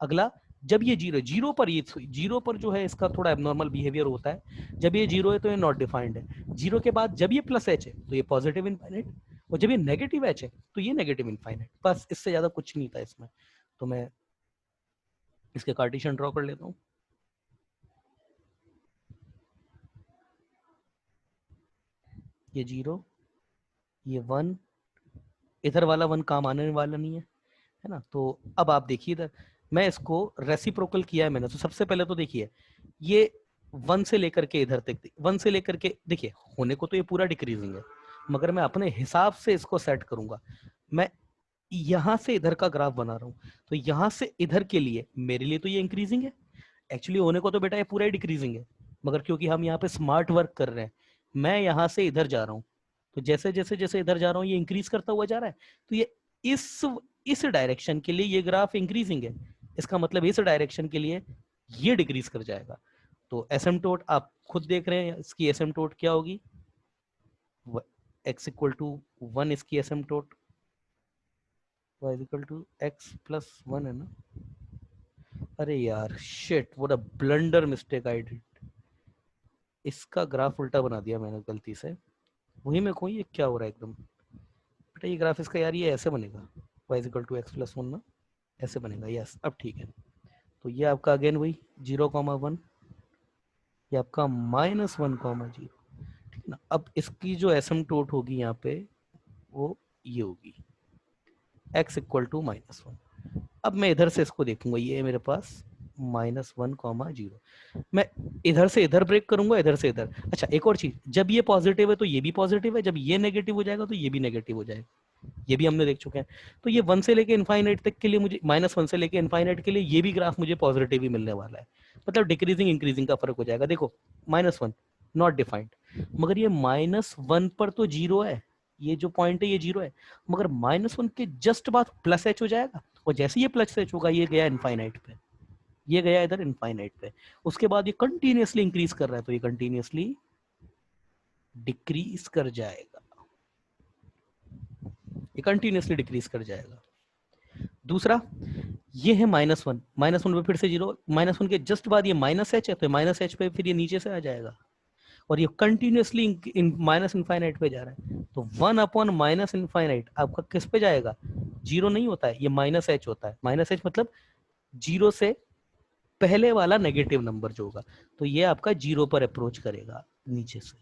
अगला, जब ये जीरो जीरो पर, ये जीरो पर जो है इसका थोड़ा एबनॉर्मल बिहेवियर होता है, जब ये जीरो है तो ये नॉट डिफाइंड है, जीरो के बाद जब ये प्लस एच है तो ये पॉजिटिव इनफाइनाइट, और जब ये नेगेटिव एच है तो ये नेगेटिव इनफाइनाइट, बस इससे ज्यादा कुछ नहीं था इसमें। तो मैं इसके कार्टेशियन ड्रॉ कर लेता हूँ। ये जीरो, ये वन, इधर वाला वन काम आने वाला नहीं है ना। तो अब आप देखिए इधर, मैं इसको रेसिप्रोकल किया है मैंने, तो सबसे पहले तो देखिए ये वन से लेकर के इधर तक, वन से लेकर के देखिए, होने को तो ये पूरा डिक्रीजिंग है, मगर मैं अपने हिसाब से इसको सेट करूंगा। मैं यहां से इधर का ग्राफ बना रहा हूं, तो यहां से इधर के लिए मेरे लिए तो ये इंक्रीजिंग है, एक्चुअली होने को तो बेटा ये पूरा ही डिक्रीजिंग है, मगर क्योंकि हम यहाँ पे स्मार्ट वर्क कर रहे हैं, मैं यहाँ से इधर जा रहा हूँ, तो जैसे जैसे जैसे इधर जा रहा हूँ ये इंक्रीज करता हुआ जा रहा है, तो ये इस डायरेक्शन के लिए ये ग्राफ इंक्रीजिंग है, इसका मतलब इस डायरेक्शन के लिए ये डिक्रीज कर जाएगा। तो एसिम्पटोट आप खुद देख रहे हैं, इसकी एसिम्पटोट क्या होगी, x इक्वल टू वन, इसकी asymptote y equal to x plus one है ना। अरे यार shit, what a blunder mistake I did, इसका ग्राफ उल्टा बना दिया मैंने गलती से, वही में कोई ये क्या हो रहा है एकदम, बेटा ये ग्राफ इसका यार ये ऐसे बनेगा, y equal to X plus one ना, ऐसे बनेगा, यस अब ठीक है। तो ये आपका अगेन वही 0,1, ये आपका -1,0, ठीक ना। अब इसकी जो एसिम्पटोट होगी यहाँ पे वो ये होगी x इक्वल टू -1। अब मैं इधर से इसको देखूंगा, ये है मेरे पास -1,0, मैं इधर से इधर ब्रेक करूंगा, इधर से इधर। अच्छा एक और चीज, जब ये पॉजिटिव है तो ये भी पॉजिटिव है, जब ये नेगेटिव हो जाएगा तो ये भी नेगेटिव हो जाएगा, ये भी हमने देख चुके हैं। तो ये 1 से लेके इनफाइनाइट तक के लिए मुझे, -1 से लेके इनफाइनाइट के लिए ये भी ग्राफ मुझे पॉजिटिव ही मिलने वाला है, मतलब डिक्रीजिंग इंक्रीजिंग का फर्क हो जाएगा। देखो -1 नॉट डिफाइंड, मगर ये -1 पर तो जीरो है, ये जो पॉइंट है ये जीरो है, मगर -1 के जस्ट बाद प्लस एच हो जाएगा, और जैसे ये प्लस एच होगा ये गया इनफाइनाइट पे, ये गया इधर इनफाइनाइट पे, उसके बाद ये कंटिन्यूअसली इंक्रीज कर रहा है, तो ये कंटिन्यूअसली डिक्रीज कर जाएगा, ये कंटिन्यूअसली डिक्रीज कर जाएगा। दूसरा, ये है -1, -1 पे फिर से जीरो, -1 के जस्ट बाद ये माइनस एच है, तो माइनस एच पे फिर ये नीचे से आ जाएगा, और ये कंटिन्यूअसली माइनस इनफाइनाइट पे जा रहा है, तो 1 अपॉन माइनस इनफाइनाइट आपका किस पे जाएगा, जीरो नहीं होता है, ये माइनस एच होता है, माइनस एच मतलब जीरो से पहले वाला नेगेटिव नंबर जो होगा, तो ये आपका जीरो पर अप्रोच करेगा नीचे से,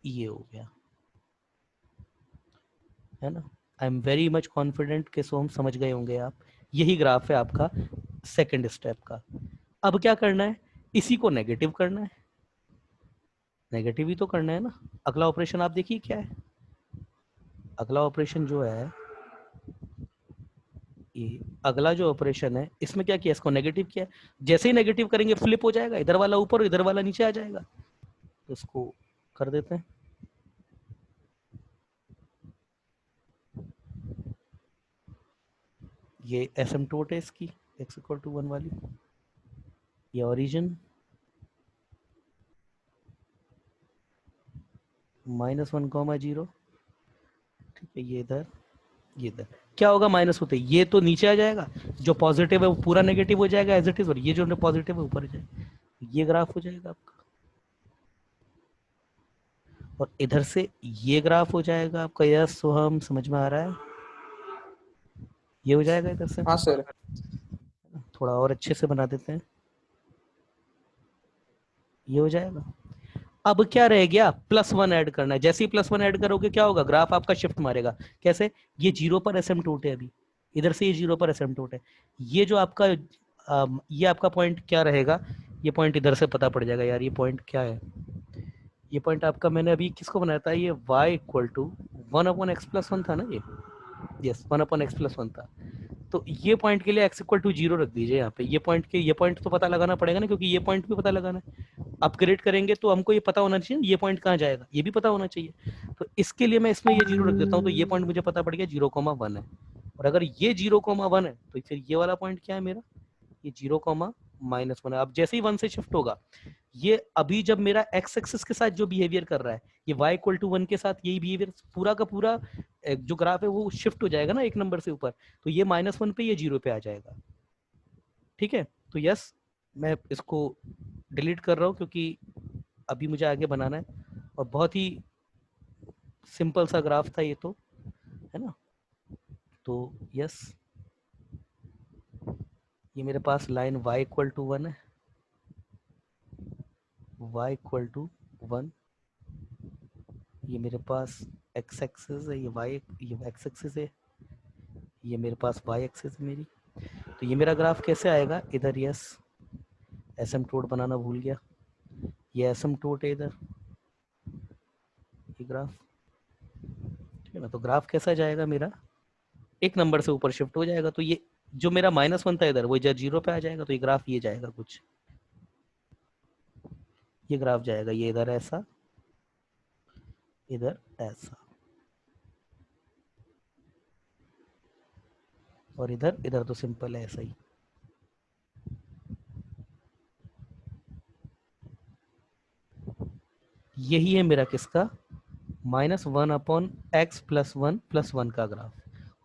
ये हो गया, है ना। I am very much confident कि सो हम समझ गए होंगे आप, यही ग्राफ है आपका सेकंड स्टेप का। अब क्या करना है, इसी को नेगेटिव करना है, नेगेटिव ही तो करना है ना। अगला ऑपरेशन आप देखिए क्या है, अगला ऑपरेशन जो है, ये अगला जो ऑपरेशन है इसमें क्या किया, इसको नेगेटिव किया, जैसे ही नेगेटिव करेंगे फ्लिप हो जाएगा, इधर वाला ऊपर इधर वाला नीचे आ जाएगा, तो इसको कर देते हैं। ये एसिम्पटोट है इसकी, x इक्वल टू 1 वाली, ये ओरिजिन -1,0, ठीक है, ये इधर, ये इधर, क्या होगा माइनस होते ये तो नीचे आ जाएगा, जो पॉजिटिव है वो पूरा नेगेटिव हो जाएगा एज इट इज, और ये जो पॉजिटिव है ऊपर जाएगा, ये ग्राफ हो जाएगा आपका, और इधर से ये ग्राफ हो जाएगा आपका, यस सोहम समझ में आ रहा है, ये हो जाएगा इधर से। हाँ सर। थोड़ा और अच्छे से बना देते हैं, ये हो जाएगा। अब क्या रह गया, +1 ऐड करना है, जैसे ही +1 ऐड करोगे क्या होगा, ग्राफ आपका शिफ्ट मारेगा, कैसे, ये जीरो पर एसिम्पटोट है अभी, इधर से ये 0 पर एसिम्पटोट है। ये जो आपका ये आपका पॉइंट क्या रहेगा, ये पॉइंट इधर से पता पड़ जाएगा यार, ये पॉइंट क्या है, ये पॉइंट आपका मैंने अभी किसको बनाया था, ये y इक्वल टू 1/x+1 था ना ये, यस 1/x+1 था। तो ये पॉइंट के लिए x इक्वल टू 0 रख दीजिए यहाँ पे। ये पॉइंट तो पता लगाना पड़ेगा ना, क्योंकि ये पॉइंट भी पता लगाना है। अपग्रेड करेंगे तो हमको ये पता होना चाहिए ये पॉइंट कहाँ जाएगा, ये भी पता होना चाहिए। तो इसके लिए मैं इसमें ये 0 रख देता हूँ, तो ये पॉइंट मुझे पता पड़ गया 0,1 है। और अगर ये 0,1 है तो फिर ये वाला पॉइंट क्या है मेरा, ये 0,-1 है। अब जैसे ही 1 से शिफ्ट होगा, ये अभी जब मेरा x एक्सिस के साथ जो बिहेवियर कर रहा है, ये y इक्वल टू 1 के साथ यही बिहेवियर पूरा का पूरा जो ग्राफ है वो शिफ्ट हो जाएगा ना एक नंबर से ऊपर, तो ये -1 पे, ये 0 पे आ जाएगा। ठीक है, तो यस मैं इसको डिलीट कर रहा हूँ क्योंकि अभी मुझे आगे बनाना है, और बहुत ही सिंपल सा ग्राफ था ये तो, है ना। तो यस, ये मेरे पास लाइन y इक्वल टू 1 है, y इक्वल टू 1, ये मेरे पास x एक्सिस है, ये x एक्सिस है, ये मेरे पास y एक्सिस है मेरी। तो ये मेरा ग्राफ कैसे आएगा, इधर यस एसिम्पटोट बनाना भूल गया, ये एसिम्पटोट है इधर, ये ग्राफ, ठीक है ना। तो ग्राफ कैसा जाएगा मेरा, एक नंबर से ऊपर शिफ्ट हो जाएगा, तो ये जो मेरा -1 था इधर, वो जब 0 पे आ जाएगा, तो ये ग्राफ ये जाएगा कुछ, ये ग्राफ जाएगा, ये इधर ऐसा, इधर ऐसा, और इधर इधर तो सिंपल है ऐसा ही। यही है मेरा किसका, -1/x+1+1 का ग्राफ,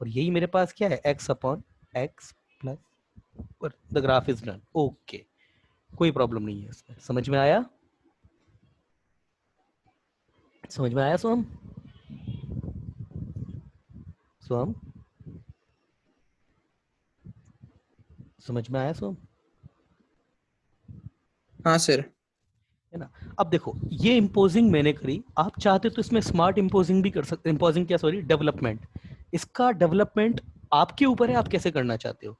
और यही मेरे पास क्या है, x/x plus, the graph is done. Okay, कोई प्रॉब्लम नहीं है इसमें, समझ में आया, समझ में आया सोहम, सोहम समझ में आया सोहम, हाँ सर। है ना। अब देखो ये इम्पोजिंग मैंने करी, आप चाहते तो इसमें स्मार्ट इम्पोजिंग भी कर सकते, इम्पोजिंग क्या सॉरी डेवलपमेंट, इसका डेवलपमेंट आपके ऊपर है, आप कैसे करना चाहते हो।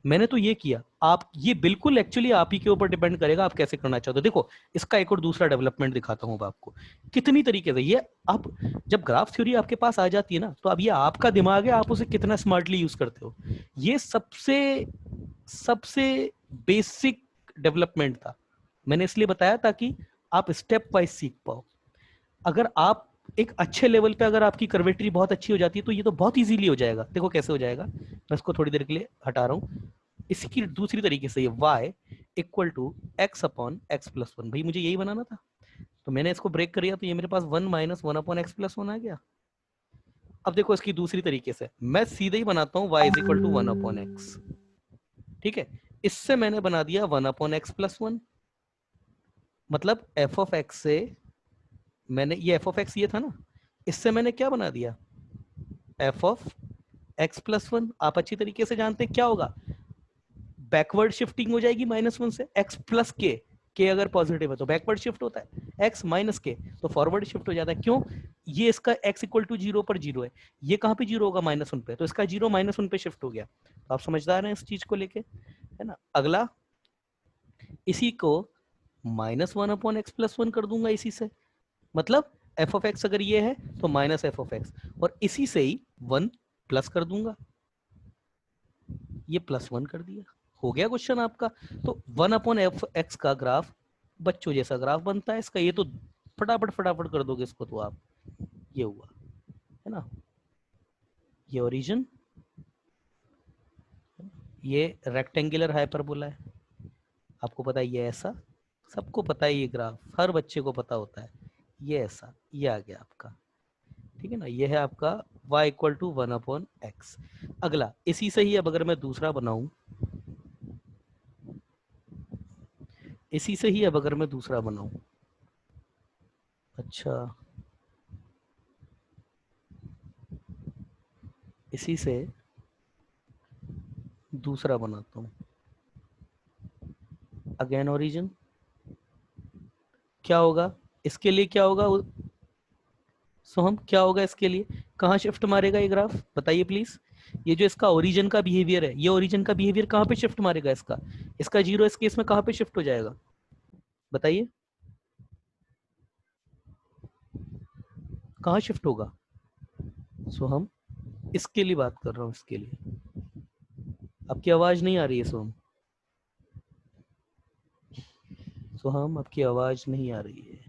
मैंने तो ये किया, आप ये बिल्कुल एक्चुअली आप ही के ऊपर डिपेंड करेगा आप कैसे करना चाहते हो। देखो इसका एक और दूसरा डेवलपमेंट दिखाता हूँ आपको कितनी तरीके से ये, अब जब ग्राफ थ्योरी आपके पास आ जाती है ना, तो अब ये आपका दिमाग है, आप उसे कितना स्मार्टली यूज करते हो। ये सबसे सबसे बेसिक डेवलपमेंट था, मैंने इसलिए बताया ताकि आप स्टेप वाइज सीख पाओ। अगर आप एक अच्छे लेवल पे, अगर आपकी कर्वेटरी बहुत अच्छी हो जाती है, तो ये तो बहुत इजीली हो जाएगा। देखो कैसे हो जाएगा, मैं इसको थोड़ी देर के लिए हटा रहा हूँ। इसकी दूसरी तरीके से, ये y इक्वल टू x/x+1, भाई मुझे यही बनाना था, तो मैंने इसको ब्रेक कर दिया, तो ये मेरे पास 1 - 1/x+1 आ गया। अब देखो इसकी दूसरी तरीके से मैं सीधे ही बनाता हूँ y इक्वल टू 1/x, ठीक है। इससे मैंने बना दिया 1/x+1, मतलब f ऑफ x से मैंने, ये f ऑफ x ये था ना, इससे मैंने क्या बना दिया, f ऑफ x+1। आप अच्छी तरीके से जानते हैं क्या होगा, बैकवर्ड शिफ्टिंग हो जाएगी -1 से, x प्लस के अगर पॉजिटिव है तो बैकवर्ड शिफ्ट होता है, x माइनस के तो फॉरवर्ड शिफ्ट हो जाता है। क्यों, ये इसका x इक्वल टू 0 पर 0 है, ये कहाँ पे 0 होगा, -1 पे, तो इसका 0 -1 पे शिफ्ट हो गया। तो आप समझदार हैं इस चीज को लेके, है ना। अगला, इसी को -1/x+1 कर दूंगा इसी से, मतलब f ऑफ x अगर ये है तो माइनस एफ ऑफ एक्स, और इसी से ही 1 प्लस कर दूंगा, ये +1 कर दिया, हो गया क्वेश्चन आपका। तो 1/f(x) का ग्राफ बच्चों जैसा ग्राफ बनता है इसका, ये तो फटाफट फटाफट कर दोगे इसको तो आप, ये हुआ, है ना। ये ओरिजिन, ये रेक्टेंगुलर हाइपरबोला है, आपको पता है ये ऐसा, सबको पता है ये ग्राफ, हर बच्चे को पता होता है, ये ऐसा, ये आ गया आपका, ठीक है ना। ये है आपका y इक्वल टू 1/x। अगला इसी से ही अब अगर मैं दूसरा बनाऊं, इसी से ही अब अगर मैं दूसरा बनाऊं, अच्छा इसी से दूसरा बनाता हूं, अगेन ओरिजिन, क्या होगा इसके लिए, क्या होगा सो हम क्या होगा इसके लिए, कहाँ शिफ्ट मारेगा ये ग्राफ बताइए प्लीज, ये जो इसका ओरिजिन का बिहेवियर है, ये ओरिजिन का बिहेवियर कहाँ पे शिफ्ट मारेगा? इसका जीरो इस केस में कहाँ पे शिफ्ट हो जाएगा बताइए, कहाँ शिफ्ट होगा? सो हम इसके लिए बात कर रहा हूँ, इसके लिए। आपकी आवाज नहीं आ रही है सोहम? सोहम आपकी आवाज नहीं आ रही है।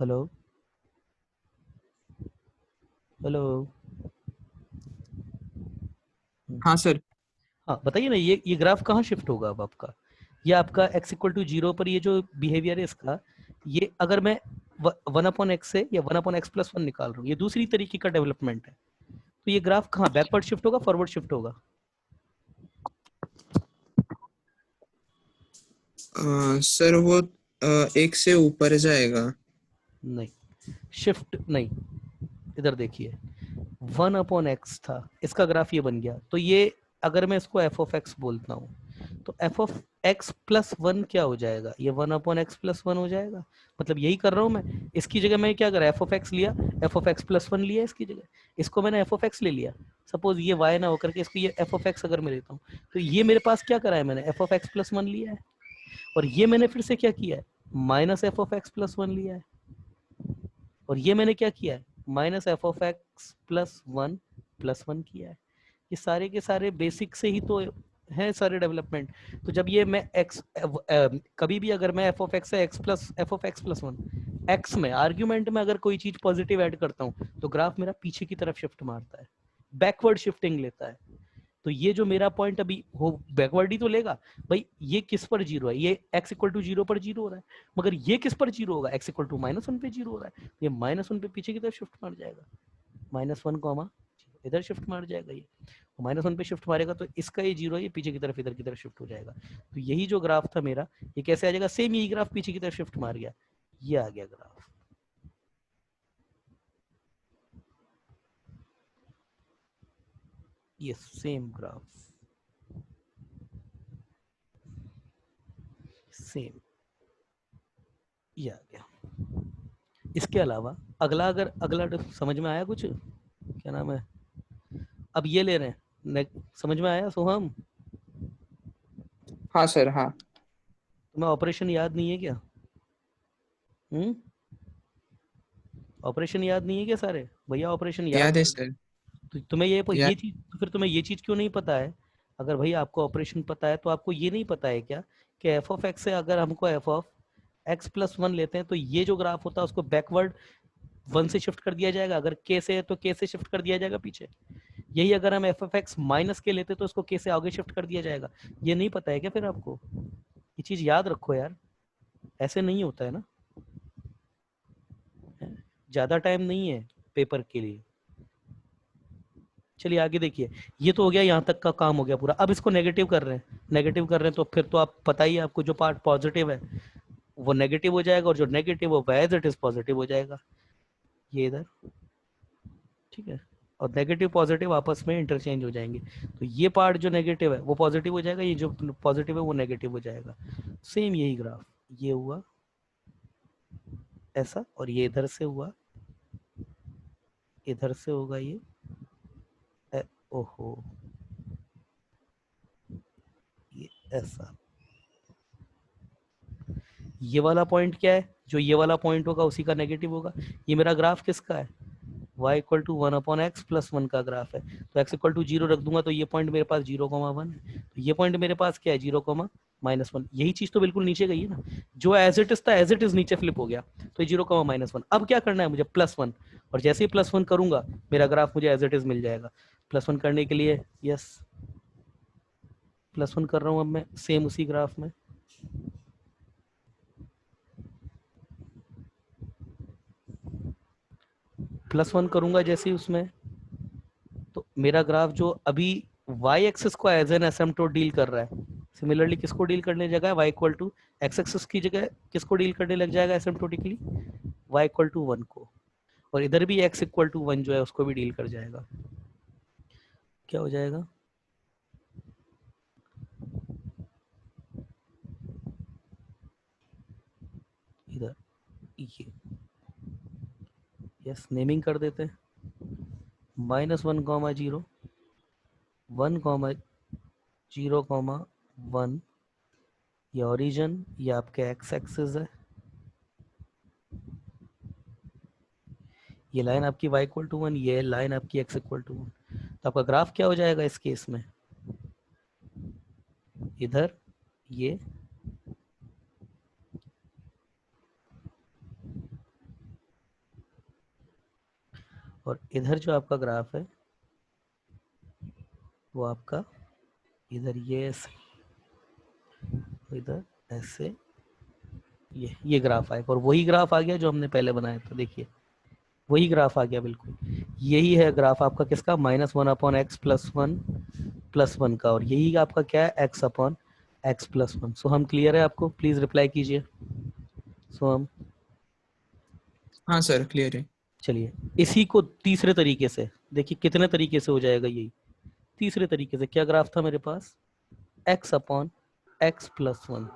Hello hello. हाँ सर। हाँ बताइए ना, ये ग्राफ कहाँ शिफ्ट होगा अब आपका? ये आपका x इक्वल टू जीरो पर ये जो बिहेवियर है इसका, ये अगर मैं वन अपॉन एक्स से या one upon X plus one निकाल रहा हूँ, ये दूसरी तरीके का डेवलपमेंट है। तो ये ग्राफ कहाँ बैकवर्ड शिफ्ट होगा, फॉरवर्ड शिफ्ट होगा? सर वो एक से ऊपर जाएगा। नहीं, शिफ्ट नहीं। इधर देखिए, वन अपॉन एक्स था, इसका ग्राफ ये बन गया, तो ये अगर मैं इसको एफ ऑफ एक्स बोलता हूँ, तो F of x plus one क्या हो जाएगा? ये one upon X plus one हो जाएगा। मतलब यही कर रहा हूँ मैं, इसकी जगह मैं क्या करा, एफ ऑफ एक्स लिया, F of x plus one लिया इसकी जगह, इसको मैंने एफ ऑफ एक्स ले लिया। सपोज ये वाई ना होकर के इसको ये एफ ऑफ एक्स अगर मैं लेता हूँ, तो ये मेरे पास क्या करा है मैंने, F of x plus one लिया है, और ये मैंने फिर से क्या किया है, minus F of x plus one लिया है, और ये मैंने क्या किया है, minus F of x plus one किया है। ये सारे के सारे बेसिक से ही तो है सारे डेवलपमेंट। तो जब ये मैं एक्स कभी भी अगर मैं F of x F of x plus one x में आर्ग्यूमेंट में अगर कोई चीज पॉजिटिव ऐड करता हूँ, तो ग्राफ मेरा पीछे की तरफ शिफ्ट मारता है, बैकवर्ड शिफ्टिंग लेता है। तो ये जो मेरा पॉइंट अभी हो बैकवर्ड ही तो लेगा भाई। ये किस पर जीरो है, ये x इक्वल टू जीरो पर जीरो हो रहा है, मगर ये किस पर जीरो होगा, x equal to minus one पे जीरो हो रहा है, ये माइनस वन पे पीछे की तरफ शिफ्ट मार जाएगा, माइनस वन कॉमा इधर शिफ्ट मार जाएगा। ये माइनस वन पे शिफ्ट मारेगा तो इसका ये जीरो है, ये पीछे की तरफ इधर की तरफ शिफ्ट हो जाएगा। तो यही जो ग्राफ था मेरा, ये कैसे आ जाएगा, सेम यही ग्राफ पीछे की तरफ शिफ्ट मार गया, ये आ गया ग्राफ। ये सेम ग्राफ, सेम ये आ गया। इसके अलावा अगला, अगर अगला समझ में आया कुछ, क्या नाम है, अब ये ले रहे हैं, समझ में आया सोहम? हाँ सर हाँ। तुम्हें ऑपरेशन याद नहीं है क्या? हम्म, ऑपरेशन याद नहीं है क्या सारे? भैया ऑपरेशन याद याद है कर लो। सर। तो तुम्हें ये याद। चीज, तो फिर तुम्हें ये चीज क्यों नहीं पता है? अगर भैया आपको ऑपरेशन पता है तो आपको ये नहीं पता है क्या कि एफ ऑफ एक्स से अगर हमको F of x plus one लेते हैं, तो ये जो ग्राफ होता है उसको बैकवर्ड वन से शिफ्ट कर दिया जाएगा, अगर के से है तो के से शिफ्ट कर दिया जाएगा पीछे। यही अगर हम एफ ऑफ एक्स माइनस के लेते तो उसको के से आगे शिफ्ट कर दिया जाएगा। ये नहीं पता है क्या फिर आपको? ये चीज याद रखो यार, ऐसे नहीं होता है ना। ज्यादा टाइम नहीं है पेपर के लिए। चलिए आगे देखिए, ये तो हो गया, यहाँ तक का काम हो गया पूरा। अब इसको नेगेटिव कर रहे हैं, नेगेटिव कर रहे हैं, तो फिर तो आप पता ही है आपको, जो पार्ट पॉजिटिव है वो नेगेटिव हो जाएगा, और जो नेगेटिव हो एज इट इज पॉजिटिव हो जाएगा, ये इधर, ठीक है। और नेगेटिव पॉजिटिव आपस में इंटरचेंज हो जाएंगे, तो ये पार्ट जो नेगेटिव है वो पॉजिटिव हो जाएगा, ये जो पॉजिटिव है वो नेगेटिव हो जाएगा। सेम यही ग्राफ, ये हुआ ऐसा, और ये इधर से हुआ, इधर से होगा ये ओहो, ये ऐसा। ये वाला पॉइंट क्या है, जो ये वाला पॉइंट होगा उसी का नेगेटिव होगा। ये मेरा ग्राफ किसका है, y equal to one upon X plus one का ग्राफ है। तो x इक्वल टू जीरो रख दूंगा, तो ये पॉइंट मेरे पास जीरो कॉमा वन है, तो ये पॉइंट मेरे पास क्या है, जीरो कॉमा माइनस वन। यही चीज तो बिल्कुल नीचे गई है ना, जो एज इट इज था एज इट इज नीचे फ्लिप हो गया, तो ये जीरो कॉमा माइनस वन। अब क्या करना है मुझे, प्लस वन, और जैसे ही प्लस वन करूंगा मेरा ग्राफ मुझे एज इट इज मिल जाएगा। प्लस वन करने के लिए यस, प्लस वन कर रहा हूँ अब मैं सेम उसी ग्राफ में, प्लस वन करूंगा जैसे ही उसमें, तो मेरा ग्राफ जो अभी वाई एक्सिस को एज एन एसिम्प्टोट डील कर रहा है, सिमिलरली किसको डील करने जगह Y equal to X axis की जगह किसको डील करने लग जाएगा asymptotically, Y equal to one को। और इधर भी एक्स इक्वल टू वन जो है उसको भी डील कर जाएगा। क्या हो जाएगा, इधर ये, यस नेमिंग कर देते हैं, -1, 0, 1, 0, 1, ये ओरिजिन, ये आपके एक्स एक्सिस है, ये लाइन आपकी y इक्वल टू 1, ये लाइन आपकी x इक्वल टू 1। तो आपका ग्राफ क्या हो जाएगा इस केस में, इधर ये और इधर जो आपका ग्राफ है वो आपका इधर ये ऐसे, इधर ऐसे, ये ग्राफ आएगा और वही ग्राफ आ गया जो हमने पहले बनाया था। देखिए वही ग्राफ आ गया बिल्कुल, यही है ग्राफ आपका किसका, -1/x + 1 का, और यही आपका क्या है, x/x + 1। सो हम क्लियर है आपको, प्लीज रिप्लाई कीजिए। सो हम हाँ सर क्लियर है। चलिए इसी को तीसरे तरीके से देखिए, कितने तरीके से हो जाएगा यही। तीसरे तरीके से क्या ग्राफ था मेरे पास, x/x + 1।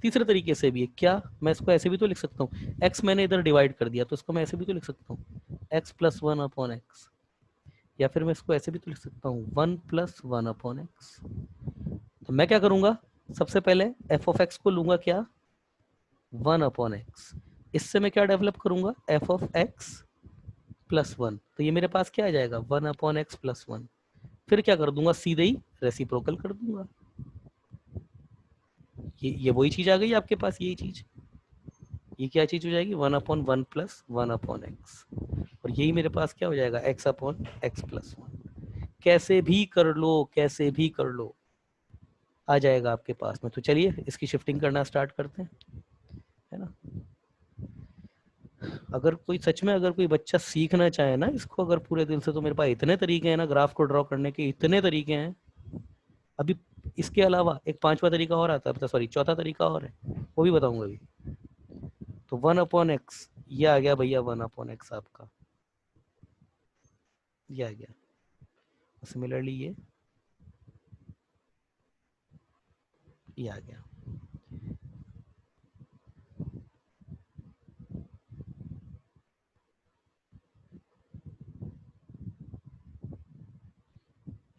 तीसरे तरीके से भी है क्या, मैं इसको ऐसे भी तो लिख सकता हूँ, x मैंने इधर डिवाइड कर दिया तो इसको मैं ऐसे भी तो लिख सकता हूँ, x + 1/x, या फिर मैं इसको ऐसे भी तो लिख सकता हूँ 1 + 1/x। तो मैं क्या करूंगा, सबसे पहले f(x) को लूंगा क्या, 1/x, इससे मैं क्या डेवलप करूंगा, f(x + 1), तो ये मेरे पास क्या आ जाएगा, 1/x + 1। फिर क्या कर दूंगा, सीधे ही रेसिप्रोकल कर दूंगा। ये वही चीज आ गई आपके पास, यही चीज, ये क्या चीज हो जाएगी, 1/1 + 1/x, और यही मेरे पास क्या हो जाएगा, x/x + 1। कैसे भी कर लो, कैसे भी कर लो, आ जाएगा आपके पास में। तो चलिए इसकी शिफ्टिंग करना स्टार्ट करते हैं, है ना। अगर कोई सच में, अगर कोई बच्चा सीखना चाहे ना इसको अगर पूरे दिल से, तो मेरे पास इतने तरीके हैं ना ग्राफ को ड्रॉ करने के, इतने तरीके हैं। अभी इसके अलावा एक पांचवा तरीका और आता है, सॉरी चौथा तरीका और है, वो भी बताऊंगा अभी। तो 1/x ये आ गया भैया, 1/x आपका ये आ गया। सिमिलरली ये आ गया।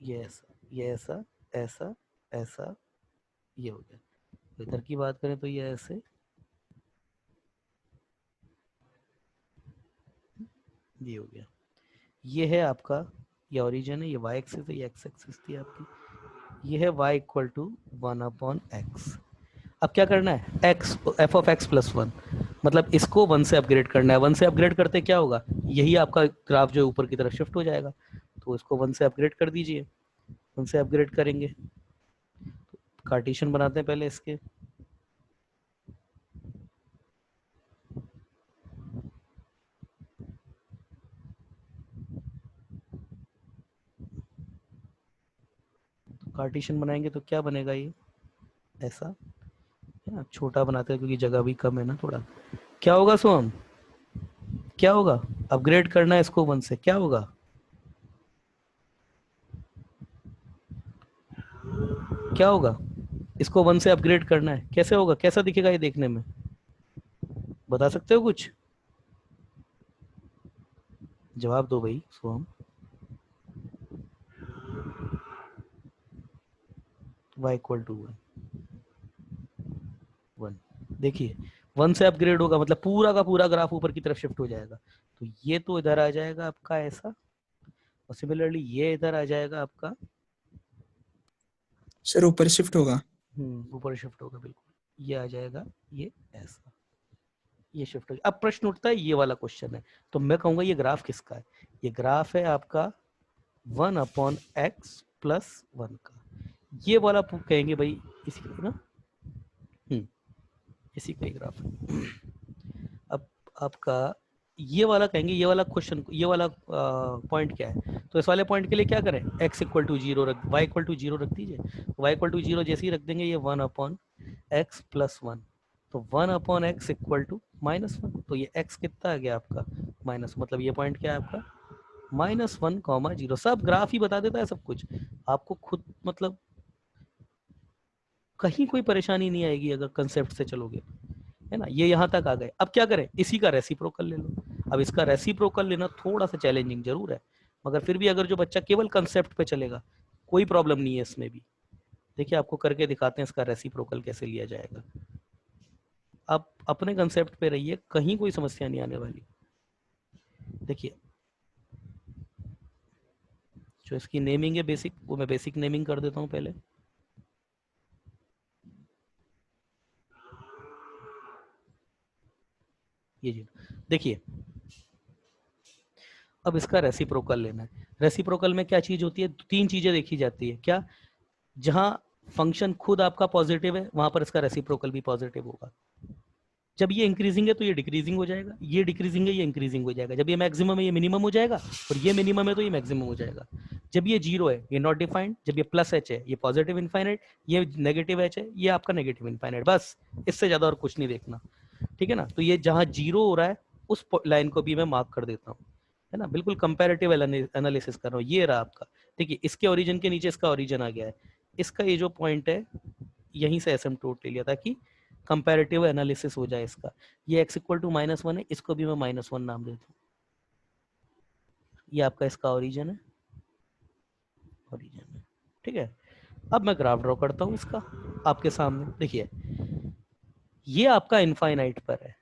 ये ऐसा, ये ऐसा, ऐसा, ऐसा, ये हो गया। तो इधर की बात करें तो ये ऐसे, ये हो गया। ये है आपका, ये ओरिजिन है, ये y एक्सिस है, ये x एक्सिस थी आपकी, ये है y इक्वल टू 1/x। अब क्या करना है, x f(x + 1), मतलब इसको 1 से अपग्रेड करना है। 1 से अपग्रेड करते क्या होगा, यही आपका ग्राफ जो ऊपर की तरफ शिफ्ट हो जाएगा। तो इसको 1 से अपग्रेड कर दीजिए, 1 से अपग्रेड करेंगे, कार्टेशियन बनाते हैं पहले इसके। कार्टेशियन बनाएंगे तो क्या बनेगा, ये ऐसा है ना, छोटा बनाते हैं क्योंकि जगह भी कम है ना थोड़ा। क्या होगा सोम, क्या होगा, अपग्रेड करना है इसको 1 से, क्या होगा, क्या होगा, इसको 1 से अपग्रेड करना है, कैसे होगा, कैसा दिखेगा ये देखने में, बता सकते हो कुछ, जवाब दो भाई सोम। y इक्वल टू 1, देखिए 1 से अपग्रेड होगा मतलब पूरा का पूरा ग्राफ ऊपर की तरफ शिफ्ट हो जाएगा। तो ये तो इधर आ जाएगा आपका ऐसा, और सिमिलरली ये इधर आ जाएगा आपका, सर ऊपर शिफ्ट होगा। ऊपर शिफ्ट होगा बिल्कुल, ये आ जाएगा, ये ऐसा, ये शिफ्ट हो गया। अब प्रश्न उठता है, ये वाला क्वेश्चन है, तो मैं कहूंगा ये ग्राफ किसका है, ये ग्राफ है आपका 1/x + 1 का। ये वाला कहेंगे भाई इसी का ना, इसी का ही ग्राफ है। अब आपका ये वाला कहेंगे, ये वाला क्वेश्चन, ये वाला पॉइंट क्या है, तो इस वाले पॉइंट के लिए क्या करें, x = 0 रख, y = 0 रख दीजिए। y = 0 जैसे ही रख देंगे, ये 1/x + 1, तो 1/x = -1, तो ये x कितना आ गया आपका माइनस, मतलब ये पॉइंट क्या है आपका -1, 0। सब ग्राफ ही बता देता है सब कुछ आपको खुद, मतलब कहीं कोई परेशानी नहीं आएगी अगर कंसेप्ट से चलोगे, है ना। ये यहाँ तक आ गए, अब क्या करें, इसी का रेसिप्रोकल ले लो। अब इसका रेसिप्रोकल लेना थोड़ा सा चैलेंजिंग जरूर है, मगर फिर भी अगर जो बच्चा केवल कंसेप्ट पे चलेगा, कोई प्रॉब्लम नहीं है इसमें भी। देखिए आपको करके दिखाते हैं इसका रेसिप्रोकल कैसे लिया जाएगा। आप अपने कंसेप्ट पे रहिए, कहीं कोई समस्या नहीं आने वाली। देखिए जो इसकी नेमिंग है बेसिक, वो मैं बेसिक नेमिंग कर देता हूँ पहले। ये जी देखिए, अब इसका रेसिप्रोकल लेना है। रेसिप्रोकल में क्या चीज होती है, तीन चीजें देखी जाती है। क्या, जहां फंक्शन खुद आपका पॉजिटिव है वहां पर इसका रेसिप्रोकल भी पॉजिटिव होगा। जब ये इंक्रीजिंग है तो ये डिक्रीजिंग हो जाएगा, ये डिक्रीजिंग है ये इंक्रीजिंग हो जाएगा। जब ये मैक्सिमम है ये मिनिमम हो जाएगा, और ये मिनिमम है तो ये मैक्सिमम हो जाएगा। जब ये जीरो है ये नॉट डिफाइंड, जब ये प्लस एच है ये पॉजिटिव इनफाइनाइट, ये नेगेटिव एच है ये आपका नेगेटिव इनफाइनाइट। बस इससे ज्यादा और कुछ नहीं देखना, ठीक है ना। तो ये जहां जीरो हो रहा है उस लाइन को भी मैं मार्क कर देता हूँ, है ना। बिल्कुल कंपैरेटिव एनालिसिस कर रहा हूँ। ये रहा आपका, देखिए इसके ओरिजिन के नीचे इसका ओरिजिन आ गया है। इसका ये जो पॉइंट है यहीं से एसिम्प्टोट ले लिया ताकि कंपैरेटिव एनालिसिस हो जाए इसका। ये x इक्वल टू -1 है, इसको भी मैं -1 नाम देता हूँ। ये आपका इसका ओरिजिन है, ओरिजिन है, ठीक है। अब मैं ग्राफ ड्रॉ करता हूँ इसका आपके सामने। देखिए ये आपका इनफाइनाइट पर है,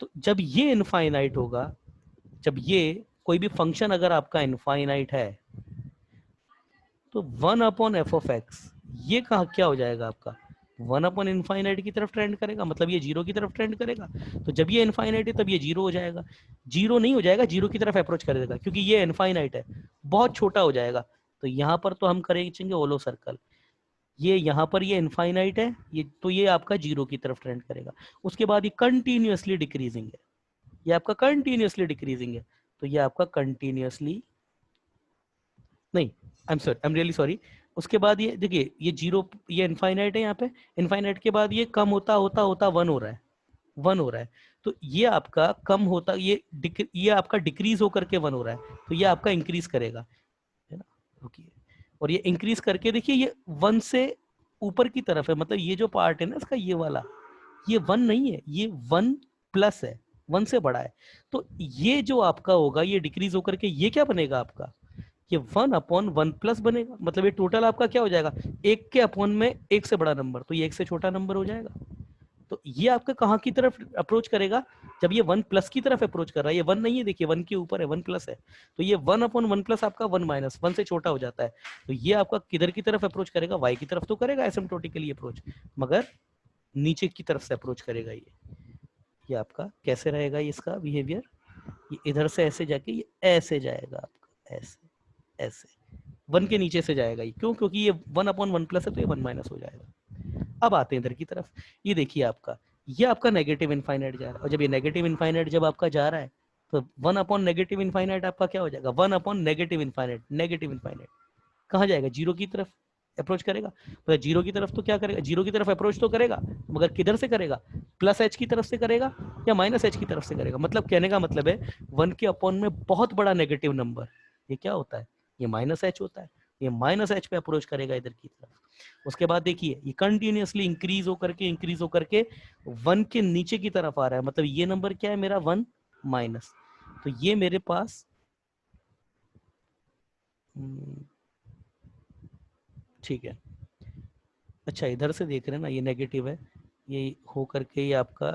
तो जब ये इनफाइनाइट होगा, जब ये कोई भी फंक्शन अगर आपका इनफाइनाइट है तो 1/f(x) ये कहा क्या हो जाएगा आपका, 1/इनफाइनाइट की तरफ ट्रेंड करेगा, मतलब ये जीरो की तरफ ट्रेंड करेगा। तो जब ये इनफाइनाइट है तब ये जीरो हो जाएगा। जीरो नहीं हो जाएगा, जीरो की तरफ अप्रोच करेगा क्योंकि ये इनफाइनाइट है, बहुत छोटा हो जाएगा। तो यहाँ पर तो हम करेंगे होलो सर्कल। ये यहाँ पर ये इनफाइनाइट है, ये तो ये आपका जीरो की तरफ ट्रेंड करेगा। उसके बाद ये कंटिन्यूअसली डिक्रीजिंग है, ये आपका कंटिन्यूअसली डिक्रीजिंग है। तो ये आपका कंटिन्यूअसली नहीं, I am sorry, I am really sorry. उसके बाद ये देखिए ये जीरो, ये इनफाइनाइट है यहाँ पे, इनफाइनाइट के बाद ये कम होता होता होता 1 हो रहा है, 1 हो रहा है। तो ये आपका कम होता, ये आपका डिक्रीज होकर के 1 हो रहा है, तो ये आपका इंक्रीज करेगा, है ना। रुकिए, और ये इंक्रीज करके देखिए ये 1 से ऊपर की तरफ है, मतलब ये जो पार्ट है ना इसका, ये वाला, ये 1 नहीं है, ये 1 प्लस है, 1 से बड़ा है। तो ये जो आपका होगा ये डिक्रीज होकर के ये क्या बनेगा आपका, ये 1/1 प्लस बनेगा। मतलब ये टोटल आपका क्या हो जाएगा, एक के अपॉन में एक से बड़ा नंबर, तो ये एक से छोटा नंबर हो जाएगा। तो ये आपका कहाँ की तरफ अप्रोच करेगा, जब ये 1 प्लस की तरफ अप्रोच कर रहा है। ये 1 नहीं है, देखिए 1 के ऊपर है, 1 प्लस है। तो ये 1/1 प्लस आपका 1 - 1 से छोटा हो जाता है। तो ये आपका किधर की तरफ अप्रोच करेगा, वाई की तरफ तो करेगा एसिम्प्टोटिकली अप्रोच, मगर नीचे की तरफ से अप्रोच करेगा। ये आपका कैसे रहेगा, इसका बिहेवियर, ये इधर से ऐसे जाके ये ऐसे जाएगा आपका, ऐसे ऐसे 1 के नीचे से जाएगा ये, क्यों, क्योंकि ये 1/1 प्लस है तो ये 1 - हो जाएगा। अब आते हैं इधर की तरफ, ये देखिए आपका, ये आपका नेगेटिव इनफाइनाइट जा रहा है, और जब ये नेगेटिव इनफाइनाइट जब आपका जा रहा है तो 1/नेगेटिव इनफाइनाइट आपका क्या हो जाएगा, 1/नेगेटिव इनफाइनाइट, नेगेटिव इनफाइनाइट कहाँ जाएगा, जीरो की तरफ अप्रोच करेगा। तो जीरो की तरफ तो क्या करेगा, जीरो की तरफ अप्रोच तो करेगा, मगर किधर से करेगा, प्लस एच की तरफ से करेगा या माइनस एच की तरफ से करेगा। मतलब कहने का मतलब है 1 के अपॉन में बहुत बड़ा नेगेटिव नंबर, ये क्या होता है, ये -h होता है। ये -h पे अप्रोच करेगा इधर की तरफ। उसके बाद देखिए ये कंटिन्यूअसली इंक्रीज होकर के 1 के नीचे की तरफ आ रहा है, मतलब ये नंबर क्या है मेरा 1 माइनस। तो ये मेरे पास ठीक है, अच्छा इधर से देख रहे हैं ना, ये नेगेटिव है, ये हो करके ये आपका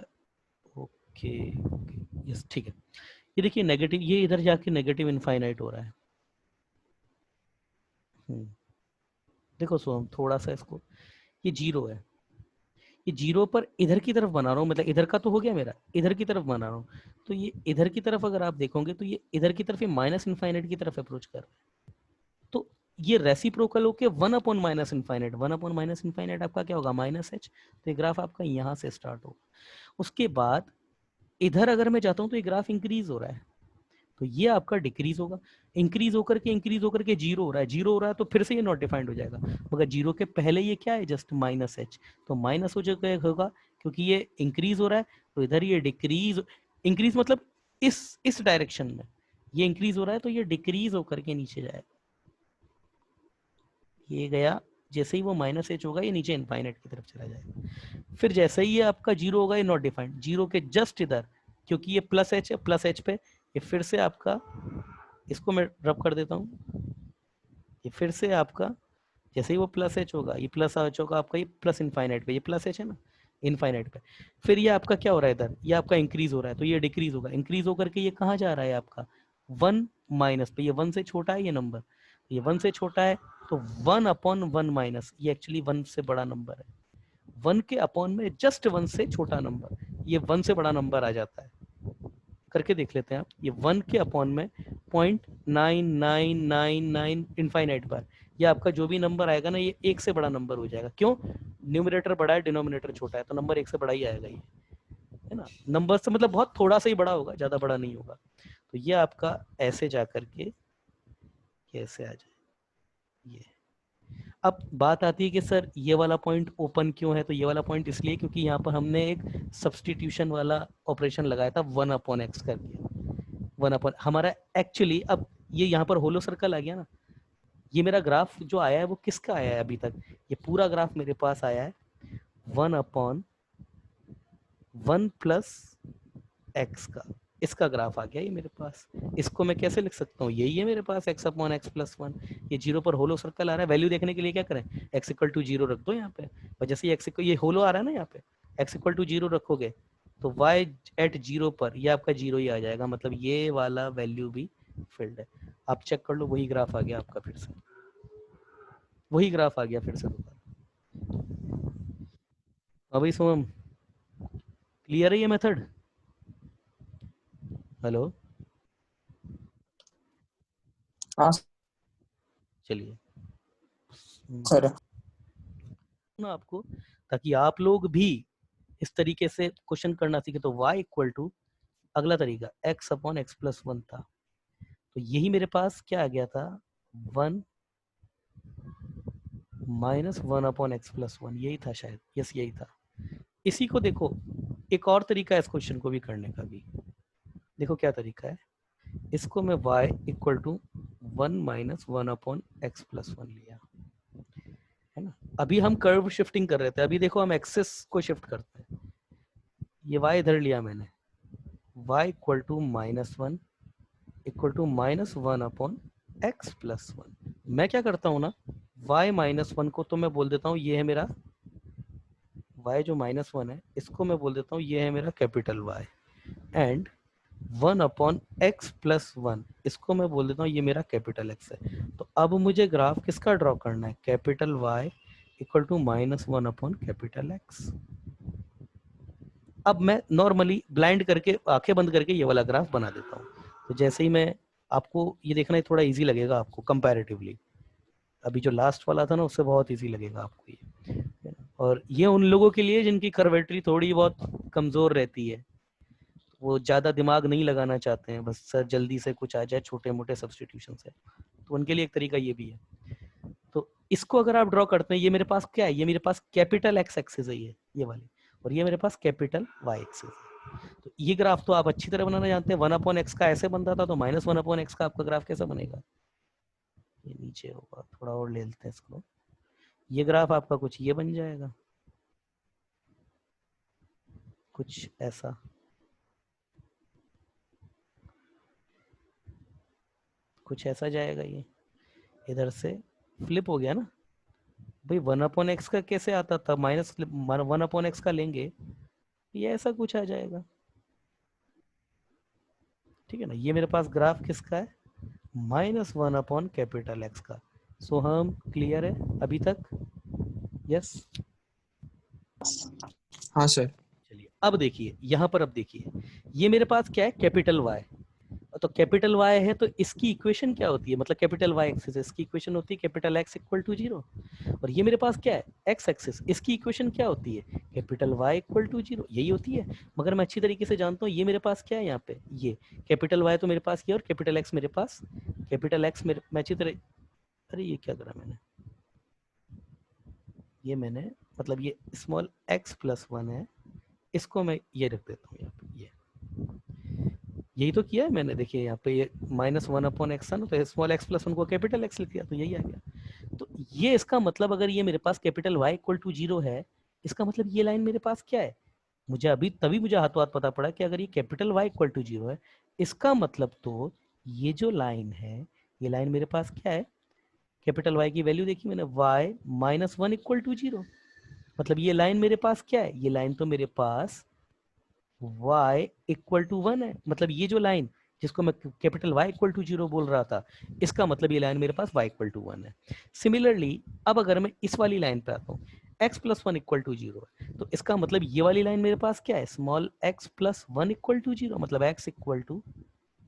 ओके ओके यस ठीक है। ये देखिए नेगेटिव, ये इधर जाके नेगेटिव इनफाइनाइट हो रहा है। देखो सो हम थोड़ा सा इसको, ये जीरो है, ये जीरो पर इधर की तरफ बना रहा हूँ, मतलब इधर का तो हो गया मेरा, इधर की तरफ बना रहा हूँ। तो ये इधर की तरफ अगर आप देखोगे तो ये इधर की तरफ ये माइनस इनफाइनाइट की तरफ अप्रोच कर रहा है। तो ये रेसिप्रोकल होके 1/-, 1/-, आपका क्या होगा -h। तो ये ग्राफ आपका यहाँ से स्टार्ट होगा। उसके बाद इधर अगर मैं जाता हूँ तो ये ग्राफ इंक्रीज हो रहा है, तो ये आपका डिक्रीज होगा, इंक्रीज होकर के जीरो हो रहा है, जीरो हो रहा है तो फिर से ये नॉट डिफाइंड हो जाएगा। मगर जीरो के पहले ये क्या है, जस्ट -h, तो माइनस हो जाएगा होगा, क्योंकि ये इंक्रीज हो रहा है। तो इधर ये डिक्रीज, इंक्रीज मतलब इस डायरेक्शन में ये इंक्रीज हो रहा है, तो ये डिक्रीज होकर के नीचे जाएगा। ये गया, जैसे ही वो -h होगा ये नीचे इनफाइनाइट की तरफ चला जाएगा। फिर जैसे ही ये आपका जीरो होगा ये नॉट डिफाइंड, जीरो के जस्ट इधर, क्योंकि ये +h है, +h पे ये फिर से आपका इसको मैं रब कर देता हूँ, ये फिर से आपका जैसे ही वो प्लस एच होगा, ये प्लस एच होगा आपका, ये प्लस इनफाइनाइट पे, ये प्लस एच है ना इनफाइनाइट पे, फिर ये आपका क्या हो रहा है इधर, ये आपका इंक्रीज हो रहा है, तो ये डिक्रीज होगा, इंक्रीज होकर के ये कहाँ जा रहा है आपका 1 माइनस पे, ये 1 से छोटा है ये नंबर, ये 1 से छोटा है तो 1/1 माइनस, ये एक्चुअली 1 से बड़ा नंबर है, 1 के अपॉन में जस्ट 1 से छोटा नंबर, ये 1 से बड़ा नंबर आ जाता है, करके देख लेते हैं आप, ये 1 के अपॉन में 0.9999 इनफाइनाइट बार, ये आपका जो भी नंबर आएगा ना ये 1 से बड़ा नंबर हो जाएगा, क्यों, न्यूमरेटर बड़ा है डिनोमिनेटर छोटा है, तो नंबर 1 से बड़ा ही आएगा, ये है ना, नंबर से मतलब बहुत थोड़ा सा ही बड़ा होगा, ज्यादा बड़ा नहीं होगा, तो ये आपका ऐसे जा करके कैसे आ जाए ये। अब बात आती है कि सर ये वाला पॉइंट ओपन क्यों है, तो ये वाला पॉइंट इसलिए क्योंकि यहाँ पर हमने एक सब्सटीट्यूशन वाला ऑपरेशन लगाया था 1/x करके, 1 हमारा एक्चुअली, अब ये यहाँ पर होलो सर्कल आ गया ना, ये मेरा ग्राफ जो आया है वो किसका आया है अभी तक, ये पूरा ग्राफ मेरे पास आया है 1/1 प्लस x का, इसका ग्राफ आ गया ये मेरे पास, इसको मैं कैसे लिख सकता हूँ, यही है मेरे पास x/x+1, ये जीरो पर होलो सर्कल आ रहा है, वैल्यू देखने के लिए क्या करें, x = 0 रख दो यहाँ पे, और जैसे ये ये होलो आ रहा है ना यहाँ पे, x = 0 रखोगे तो y at 0 पर ये आपका 0 ही आ जाएगा, मतलब ये वाला वैल्यू भी फिल्ड है, आप चेक कर लो, वही ग्राफ आ गया आपका, फिर से वही ग्राफ आ गया फिर से दोबारा। अभी सोम क्लियर है ये मेथड, हेलो, हाँ चलिए सर। ना आपको, ताकि आप लोग भी इस तरीके से क्वेश्चन करना सीखे, तो y = अगला तरीका x/x+1 था, तो यही मेरे पास क्या आ गया था 1 - 1/x+1, यही था शायद, यस यही था। इसी को देखो, एक और तरीका है इस क्वेश्चन को भी करने का भी, देखो क्या तरीका है, इसको मैं y = 1 - 1/x+1 लिया, है ना, अभी हम कर्व शिफ्टिंग कर रहे थे, अभी देखो हम एक्सेस को शिफ्ट करते हैं, ये y इधर लिया मैंने, y = -1 = -1/x+1, मैं क्या करता हूँ ना, y -1 को तो मैं बोल देता हूँ ये है मेरा y जो -1 है, इसको मैं बोल देता हूँ ये है मेरा कैपिटल Y, एंड 1/x+1 इसको मैं बोल देता हूँ ये मेरा कैपिटल X है, तो अब मुझे ग्राफ किसका ड्रॉ करना है, कैपिटल Y = -1/X। अब मैं नॉर्मली ब्लाइंड करके आंखें बंद करके ये वाला ग्राफ बना देता हूँ, तो जैसे ही मैं, आपको ये देखना है थोड़ा इजी लगेगा आपको कंपैरेटिवली, अभी जो लास्ट वाला था ना उससे बहुत इजी लगेगा आपको ये, और ये उन लोगों के लिए जिनकी कर्वेटरी थोड़ी बहुत कमजोर रहती है, वो ज्यादा दिमाग नहीं लगाना चाहते हैं, बस सर जल्दी से कुछ आ जाए छोटे मोटे सब्सटीट्यूशन से, तो उनके लिए एक तरीका ये भी है। तो इसको अगर आप ड्रॉ करते हैं, ये मेरे पास क्या है, ये मेरे पास कैपिटल X एक्सिस है ये वाली, और ये मेरे पास कैपिटल Y एक्सिस है, तो ये ग्राफ तो आप अच्छी तरह बनाना जानते हैं, 1/x का ऐसे बनता था, तो -1/x का आपका ग्राफ कैसा बनेगा, ये नीचे होगा, थोड़ा और ले लेते हैं इसको, ये ग्राफ आपका कुछ ये बन जाएगा, कुछ ऐसा, कुछ ऐसा जाएगा, ये इधर से फ्लिप हो गया ना भाई, 1/x का कैसे आता था, -1/x का लेंगे, ये ऐसा कुछ आ जाएगा, ठीक है ना, ये मेरे पास ग्राफ किसका है, -1/X का, सो हम क्लियर है अभी तक, यस। हाँ सर। चलिए अब देखिए यहाँ पर, अब देखिए ये मेरे पास क्या है, कैपिटल Y, तो कैपिटल Y है तो इसकी इक्वेशन क्या होती है, मतलब कैपिटल Y एक्सिस, इसकी इक्वेशन होती है कैपिटल X = 0, और ये मेरे पास क्या है X एक्सिस, इसकी इक्वेशन क्या होती है कैपिटल Y = 0, यही होती है, मगर मैं अच्छी तरीके से जानता हूँ ये मेरे पास क्या है, यहाँ पे ये कैपिटल Y तो मेरे पास ये, और कैपिटल X मेरे पास, कैपिटल X मेरे, मैं अच्छी तरह, अरे ये क्या करा मैंने, ये मैंने मतलब ये स्मॉल x+1 है, इसको मैं ये रख देता हूँ यहाँ पे, ये यही तो किया है मैंने, देखिए यहाँ पे ये -1/x है ना, तो स्मॉल x+1 को कैपिटल X लिख दिया, तो यही आ गया, तो ये इसका मतलब, अगर ये मेरे पास कैपिटल Y = 0 है, इसका मतलब ये लाइन मेरे पास क्या है, मुझे अभी तभी मुझे हाथों हाथ पता पड़ा कि अगर ये कैपिटल Y = 0 है, इसका मतलब तो ये जो लाइन है, ये लाइन मेरे पास क्या है, कैपिटल वाई की वैल्यू देखी मैंने, Y minus one equal to zero. मतलब ये लाइन मेरे पास क्या है, ये लाइन तो मेरे पास y इक्वल टू वन है। मतलब ये जो लाइन जिसको मैं capital Y equal to zero बोल रहा था, इसका मतलब ये लाइन मेरे पास y इक्वल टू वन है। सिमिलरली अब अगर मैं इस वाली लाइन पे आता हूँ, x plus one equal to zero है, तो इसका मतलब ये वाली लाइन मेरे पास क्या है, small x plus one equal to zero, मतलब x equal to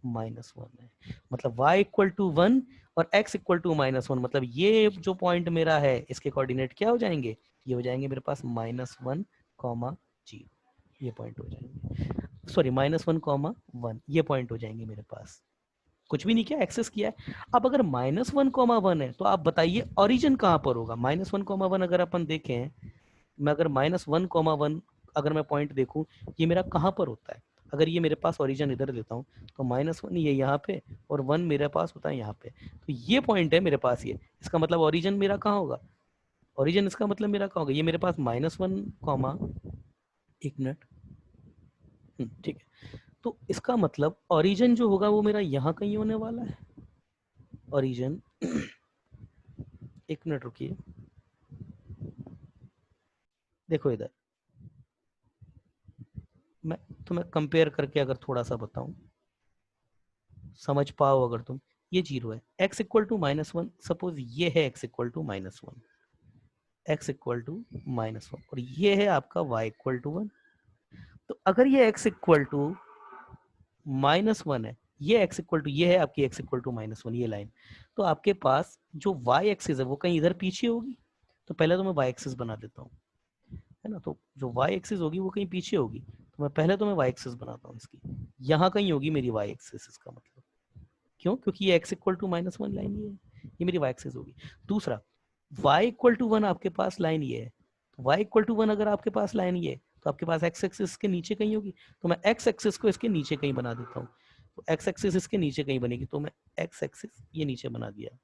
minus one है। मतलब y इक्वल टू वन और x equal to minus one, मतलब ये जो पॉइंट मेरा है इसके कोऑर्डिनेट क्या हो जाएंगे, ये हो जाएंगे मेरे पास माइनस वन कॉमा जीरो, ये पॉइंट हो जाएंगे, sorry minus one comma one, ये पॉइंट हो जाएंगे मेरे पास। कुछ भी नहीं किया, एक्सेस किया है। अब अगर माइनस वन कॉमा वन है तो आप बताइए ओरिजिन कहाँ पर होगा। माइनस वन कॉमा वन अगर अपन देखें, मैं अगर माइनस वन कॉमा वन अगर मैं पॉइंट देखूं, ये मेरा कहाँ पर होता है। अगर ये मेरे पास ओरिजिन इधर देता हूँ तो माइनस वन ये यहाँ पे और वन मेरे पास होता है यहाँ पे, तो ये पॉइंट है मेरे पास ये, इसका मतलब ओरिजिन मेरा कहाँ होगा, ओरिजिन इसका मतलब मेरा कहाँ होगा, ये मेरे पास माइनस वन कॉमा, एक मिनट, ठीक है, तो इसका मतलब ओरिजिन जो होगा वो मेरा यहाँ कहीं होने वाला है। ओरिजिन एक मिनट रुकिए, देखो इधर मैं तुम्हें कंपेयर करके अगर थोड़ा सा बताऊं, समझ पाओ अगर तुम, ये जीरो है, x equal to minus one, suppose ये है x equal to minus one, X equal to minus one, और ये है आपका y इक्वल टू वन। तो अगर ये x equal to minus one है, ये x इक्वल टू, ये है आपकी x equal to minus one, ये लाइन, तो आपके पास जो y एक्सिस है वो कहीं इधर पीछे होगी। तो पहले तो मैं y एक्सिस बना देता हूँ, है ना, तो जो y एक्सिस होगी वो कहीं पीछे होगी, तो मैं पहले तो मैं y एक्सिस बनाता हूँ इसकी, यहाँ कहीं होगी मेरी y एक्सिस, इसका मतलब क्यों, क्योंकि ये x equal to minus one line ये मेरी y एक्सिस होगी। दूसरा, y इक्वल टू वन आपके पास लाइन ये है, तो y इक्वल टू वन अगर आपके पास लाइन ये है तो आपके पास x एक्सिस के नीचे कहीं होगी, तो मैं x एक्सिस को इसके नीचे कहीं बना देता हूँ, तो x एक्सिस इसके नीचे कहीं बनेगी, तो मैं x एक्सिस ये नीचे बना दिया।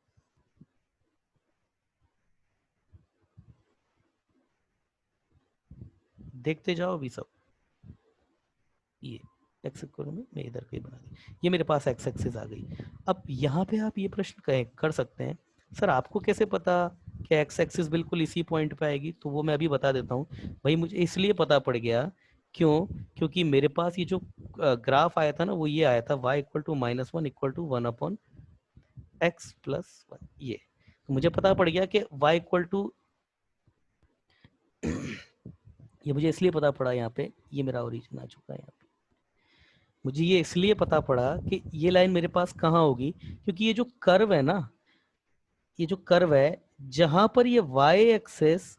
देखते जाओ अभी सब, ये एक्स इक्वल में मैं इधर कहीं बना दी, ये मेरे पास एक्स एक्सिस आ गई। अब यहाँ पे आप ये प्रश्न कर सकते हैं, सर आपको कैसे पता कि एक्स एक्सिस बिल्कुल इसी पॉइंट पे आएगी, तो वो मैं अभी बता देता हूँ। भाई मुझे इसलिए पता पड़ गया, क्यों, क्योंकि मेरे पास ये जो ग्राफ आया था ना, वो ये आया था y equal to minus one equal to one upon X plus one, ये तो मुझे पता पड़ गया कि y इक्वल टू ये मुझे इसलिए पता पड़ा, यहाँ पे ये मेरा ओरिजिन आ चुका है यहाँ पे, मुझे ये इसलिए पता पड़ा कि ये लाइन मेरे पास कहाँ होगी, क्योंकि ये जो कर्व है ना, ये जो कर्व है जहां पर ये y एक्सिस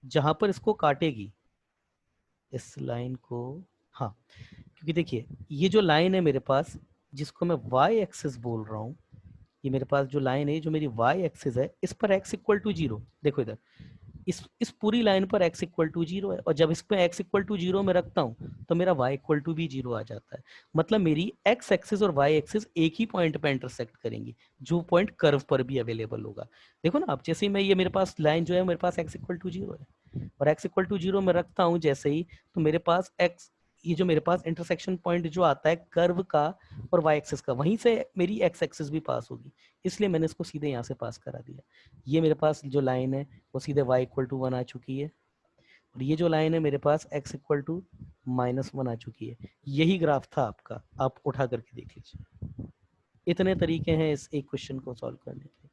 जहां पर इसको काटेगी, इस लाइन को, हाँ, क्योंकि देखिए ये जो लाइन है मेरे पास जिसको मैं y एक्सिस बोल रहा हूँ, ये मेरे पास जो लाइन है जो मेरी y एक्सिस है, इस पर x इक्वल टू जीरो, देखो इधर इस पूरी लाइन पर x इक्वल टू जीरो है, और जब इस पे x इक्वल टू जीरो में रखता हूँ तो मेरा y इक्वल टू भी जीरो आ जाता है। मतलब मेरी x एक्सिस और y एक्सिस एक ही पॉइंट पे इंटरसेक्ट करेंगी, जो पॉइंट कर्व पर भी अवेलेबल होगा। देखो ना आप, जैसे ही मैं ये मेरे पास लाइन जो है मेरे पास x इक्वल टू जीरो है और x इक्वल टू जीरो में रखता हूँ जैसे ही, तो मेरे पास x, ये जो मेरे पास इंटरसेक्शन पॉइंट जो आता है कर्व का और y एक्सिस का, वहीं से मेरी x एक्सिस भी पास होगी, इसलिए मैंने इसको सीधे यहाँ से पास करा दिया। ये मेरे पास जो लाइन है वो सीधे y इक्वल टू वन आ चुकी है, और ये जो लाइन है मेरे पास x equal to minus one आ चुकी है। यही ग्राफ था आपका, आप उठा करके देख लीजिए। इतने तरीके हैं इस एक क्वेश्चन को सॉल्व करने के,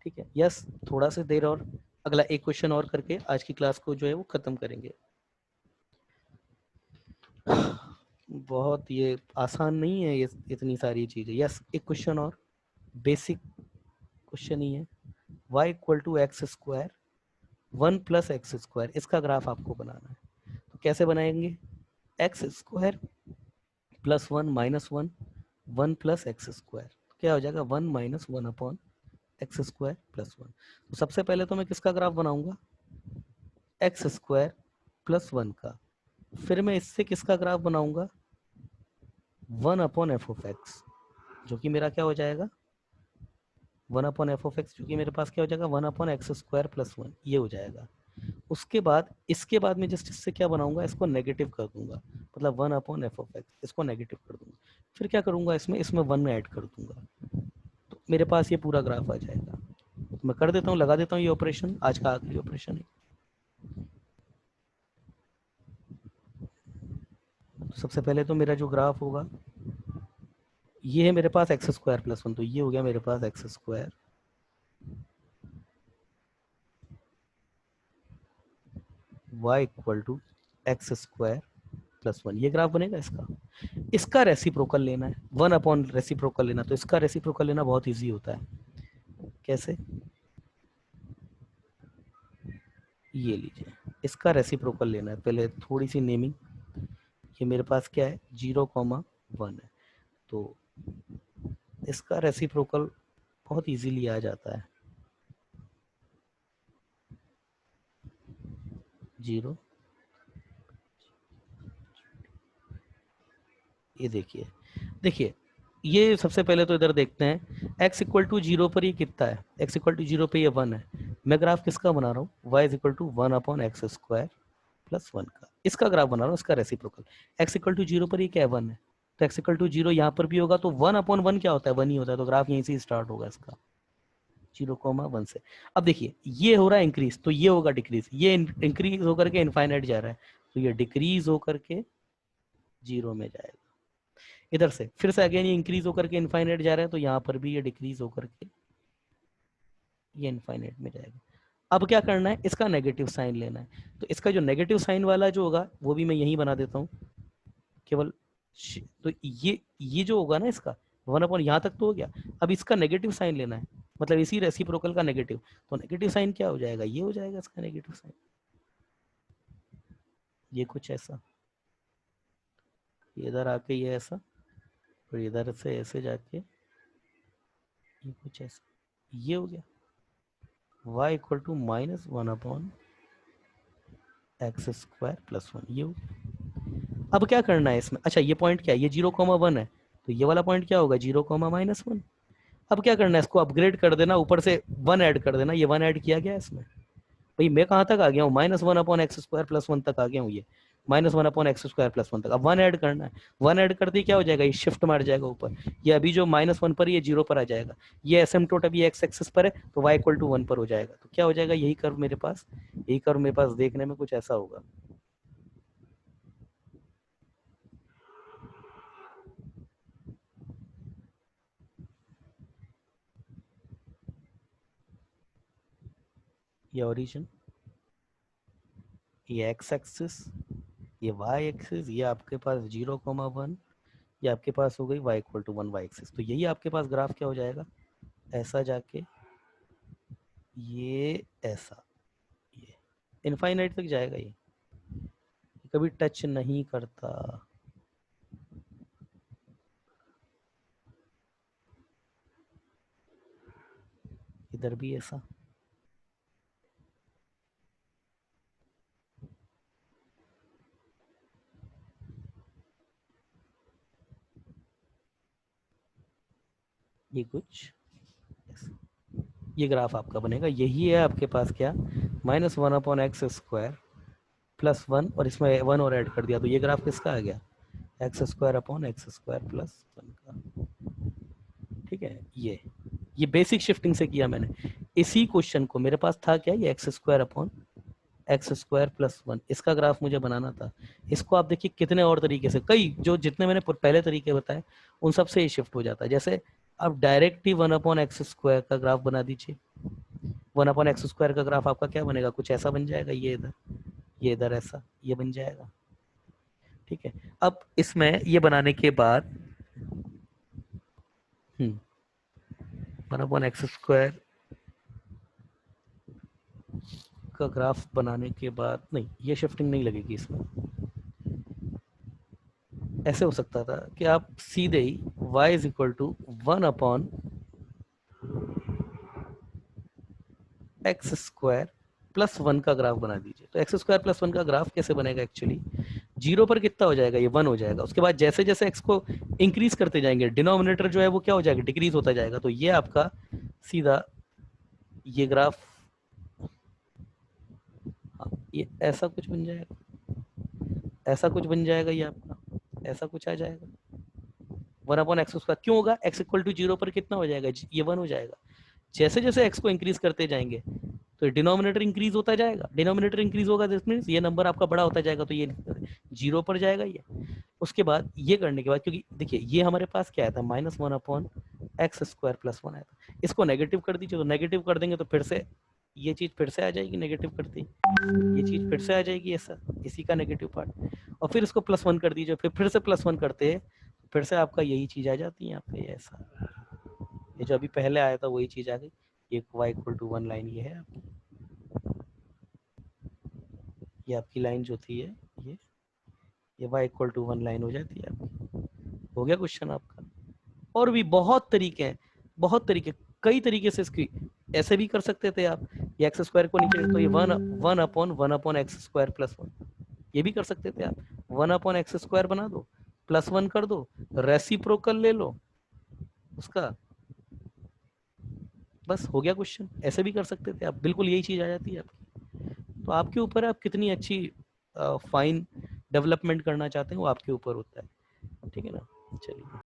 ठीक है। यस, थोड़ा सा देर और अगला एक क्वेश्चन और करके आज की क्लास को जो है वो खत्म करेंगे। बहुत ये आसान नहीं है ये इतनी सारी चीजें। यस, एक क्वेश्चन और, बेसिक क्वेश्चन ही है, y equal to x square one plus x square, इसका ग्राफ आपको बनाना है। तो कैसे बनाएंगे, x square plus one minus one, one plus x square, क्या हो जाएगा one minus one upon x square plus one. तो सबसे पहले तो मैं किसका ग्राफ बनाऊंगा, एक्स स्क्वायर प्लस वन का, फिर मैं इससे किसका ग्राफ बनाऊंगा, one upon F of X, जो कि मेरा क्या हो जाएगा, one upon F of X, जो कि मेरे पास क्या हो जाएगा, one upon x square plus one, ये हो जाएगा। उसके बाद इसके बाद में जस्ट इससे क्या बनाऊंगा, इसको नेगेटिव कर दूंगा, मतलब one upon F of x, इसको नेगेटिव कर दूंगा। फिर क्या करूंगा, इसमें 1 ऐड कर दूंगा, तो मेरे पास ये पूरा ग्राफ आ जाएगा। तो मैं कर देता हूँ, लगा देता हूँ ये ऑपरेशन, आज का आखिरी ऑपरेशन है। तो सबसे पहले तो मेरा जो ग्राफ होगा ये है मेरे पास एक्स स्क्वायर प्लस 1, तो ये हो गया मेरे पास X square Y equal to x square plus 1, ये ग्राफ बनेगा इसका। इसका रेसिप्रोकल लेना है, 1 अपॉन रेसिप्रोकल लेना, तो इसका रेसिप्रोकल लेना बहुत ईजी होता है। कैसे, ये लीजिए, इसका रेसिप्रोकल लेना है। पहले थोड़ी सी नेमिंग, ये मेरे पास क्या है 0,1 है, तो इसका रेसिप्रोकल बहुत इजीली आ जाता है, 0, ये देखिए, देखिए ये सबसे पहले तो इधर देखते हैं, x इक्वल टू 0 पर ये कितना है, x इक्वल टू 0 पे ये 1 है। मैं ग्राफ किसका बना रहा हूँ, y is equal to 1/x² plus 1 का, इसका ग्राफ बना रहा हूँ, इसका रेसिप्रोकल। x इक्वल टू 0 पर ये क्या है 1 है, तो x इक्वल टू 0 यहाँ पर भी होगा, तो 1/1 क्या होता है, 1 ही होता है, तो ग्राफ यहीं से स्टार्ट होगा इसका 0,1 से। अब देखिए ये हो रहा है इंक्रीज, तो ये होगा डिक्रीज, ये इंक्रीज होकर के इनफाइनाइट जा रहा है, तो ये डिक्रीज होकर के 0 में जाएगा। इधर से फिर से अगेन ये इंक्रीज होकर के इनफाइनाइट जा रहा है, तो यहाँ पर भी ये डिक्रीज होकर के ये इनफाइनाइट में जाएगा। अब क्या करना है, इसका नेगेटिव साइन लेना है, तो इसका जो नेगेटिव साइन वाला जो होगा वो भी मैं यहीं बना देता हूँ केवल। तो ये जो होगा ना इसका 1/, यहाँ तक तो हो गया। अब इसका नेगेटिव साइन लेना है, मतलब इसी रेसिप्रोकल का नेगेटिव, तो नेगेटिव साइन क्या हो जाएगा, ये हो जाएगा इसका नेगेटिव साइन, ये कुछ ऐसा, ये इधर आके ये ऐसा, और इधर से ऐसे जाके ये कुछ ऐसा, ये हो गया y equal to -1/x² plus 1, ये हो गया। अब क्या करना है इसमें, अच्छा ये पॉइंट क्या है, ये 0,1 है, तो ये वाला पॉइंट क्या होगा 0,-1। अब क्या करना है, इसको अपग्रेड कर देना, ऊपर से 1 ऐड कर देना, ये 1 ऐड किया गया इसमें। भाई मैं कहाँ तक आ गया हूँ, -1/x² प्लस 1 तक आ गया हूँ, ये -1/x² प्लस 1 तक। अब 1 ऐड करना है, 1 ऐड करते ही क्या हो जाएगा, ये शिफ्ट मार जाएगा ऊपर, ये अभी जो -1 पर ये 0 पर आ जाएगा, ये एसिम्पटोट अभी एक्स एक्सिस पर है, तो y इक्वल टू 1 पर हो जाएगा, तो क्या हो जाएगा, यही कर्व मेरे पास, यही कर्व मेरे पास देखने में कुछ ऐसा होगा। ये ओरिजिन, ये एक्स एक्सिस, ये वाई एक्सिस, ये आपके पास 0,1, ये आपके पास हो गई y equal to 1 Y axis, तो यही आपके पास ग्राफ क्या हो जाएगा, ऐसा जाके ये ऐसा, ये इनफाइनाइट तक जाएगा, ये कभी टच नहीं करता। इधर भी ऐसा, ये कुछ ऐसा, ये ग्राफ आपका बनेगा, यही है आपके पास क्या, -1/x² प्लस 1, और इसमें 1 और ऐड कर दिया, तो ये ग्राफ किसका आ गया, x² प्लस 1 का। ठीक है, ये बेसिक शिफ्टिंग से किया मैंने। इसी क्वेश्चन को मेरे पास था क्या, ये x² प्लस 1, इसका ग्राफ मुझे बनाना था। इसको आप देखिए कितने और तरीके से, कई जो जितने मैंने पहले तरीके बताए उन सब से ये शिफ्ट हो जाता है। जैसे आप डायरेक्ट ही 1/x² का ग्राफ बना दीजिए, 1/x² का ग्राफ आपका क्या बनेगा, कुछ ऐसा बन जाएगा, ये इधर ऐसा ये बन जाएगा। ठीक है, अब इसमें ये बनाने के बाद 1/x² का ग्राफ बनाने के बाद, नहीं ये शिफ्टिंग नहीं लगेगी इसमें, ऐसे हो सकता था कि आप सीधे ही y is equal to 1/x² plus 1 का ग्राफ बना दीजिए। तो x² प्लस 1 का ग्राफ कैसे बनेगा, एक्चुअली 0 पर कितना हो जाएगा, ये 1 हो जाएगा, उसके बाद जैसे जैसे x को इंक्रीज करते जाएंगे डिनोमिनेटर जो है वो क्या हो जाएगा, डिक्रीज होता जाएगा, तो ये आपका सीधा ये ग्राफ, हाँ, ये ऐसा कुछ बन जाएगा, ऐसा कुछ बन जाएगा, ये आपका ऐसा कुछ आ जाएगा। वन अपॉन एक्स स्क्वायर क्यों होगा, एक्स इक्वल टू 0 पर कितना हो जाएगा, ये 1 हो जाएगा। जैसे जैसे एक्स को इंक्रीज करते जाएंगे तो डिनोमिनेटर इंक्रीज होता जाएगा, डिनोमिनेटर इंक्रीज होगा दिस मीन्स ये नंबर आपका बड़ा होता जाएगा, तो ये 0 पर जाएगा ये। उसके बाद ये करने के बाद, क्योंकि देखिए ये हमारे पास क्या आया था, minus one upon x square plus 1 आया था, इसको नेगेटिव कर दीजिए, तो नेगेटिव कर देंगे तो फिर से ये चीज फिर से आ जाएगी नेगेटिव करते ही, ये चीज फिर से आ जाएगी ऐसा, इसी का नेगेटिव पार्ट, और फिर इसको प्लस 1 कर दीजिए, फिर से प्लस 1 करते हैं, फिर से आपका यही चीज आ जाती है यहाँ पे ऐसा, ये जो अभी पहले आया था वही चीज आ गई, ये y इक्वल टू 1 लाइन ये है आपकी, ये आपकी लाइन जो थी ये y इक्वल टू 1 लाइन हो जाती है आपकी। हो गया क्वेश्चन आपका। और भी बहुत तरीके हैं, बहुत तरीके, कई तरीके से इसकी ऐसे भी कर सकते थे आप, ये एक्स स्क्वायर को नीचे तो ये one upon x square plus 1, ये भी कर सकते थे आप, 1 अपॉन एक्स स्क्वायर बना दो, प्लस 1 कर दो, रेसिप्रोकल ले लो उसका, बस हो गया क्वेश्चन। ऐसे भी कर सकते थे आप, बिल्कुल यही चीज आ जाती है आपकी। तो आपके ऊपर है आप कितनी अच्छी फाइन डेवलपमेंट करना चाहते हैं, वो आपके ऊपर होता है, ठीक है ना। चलिए।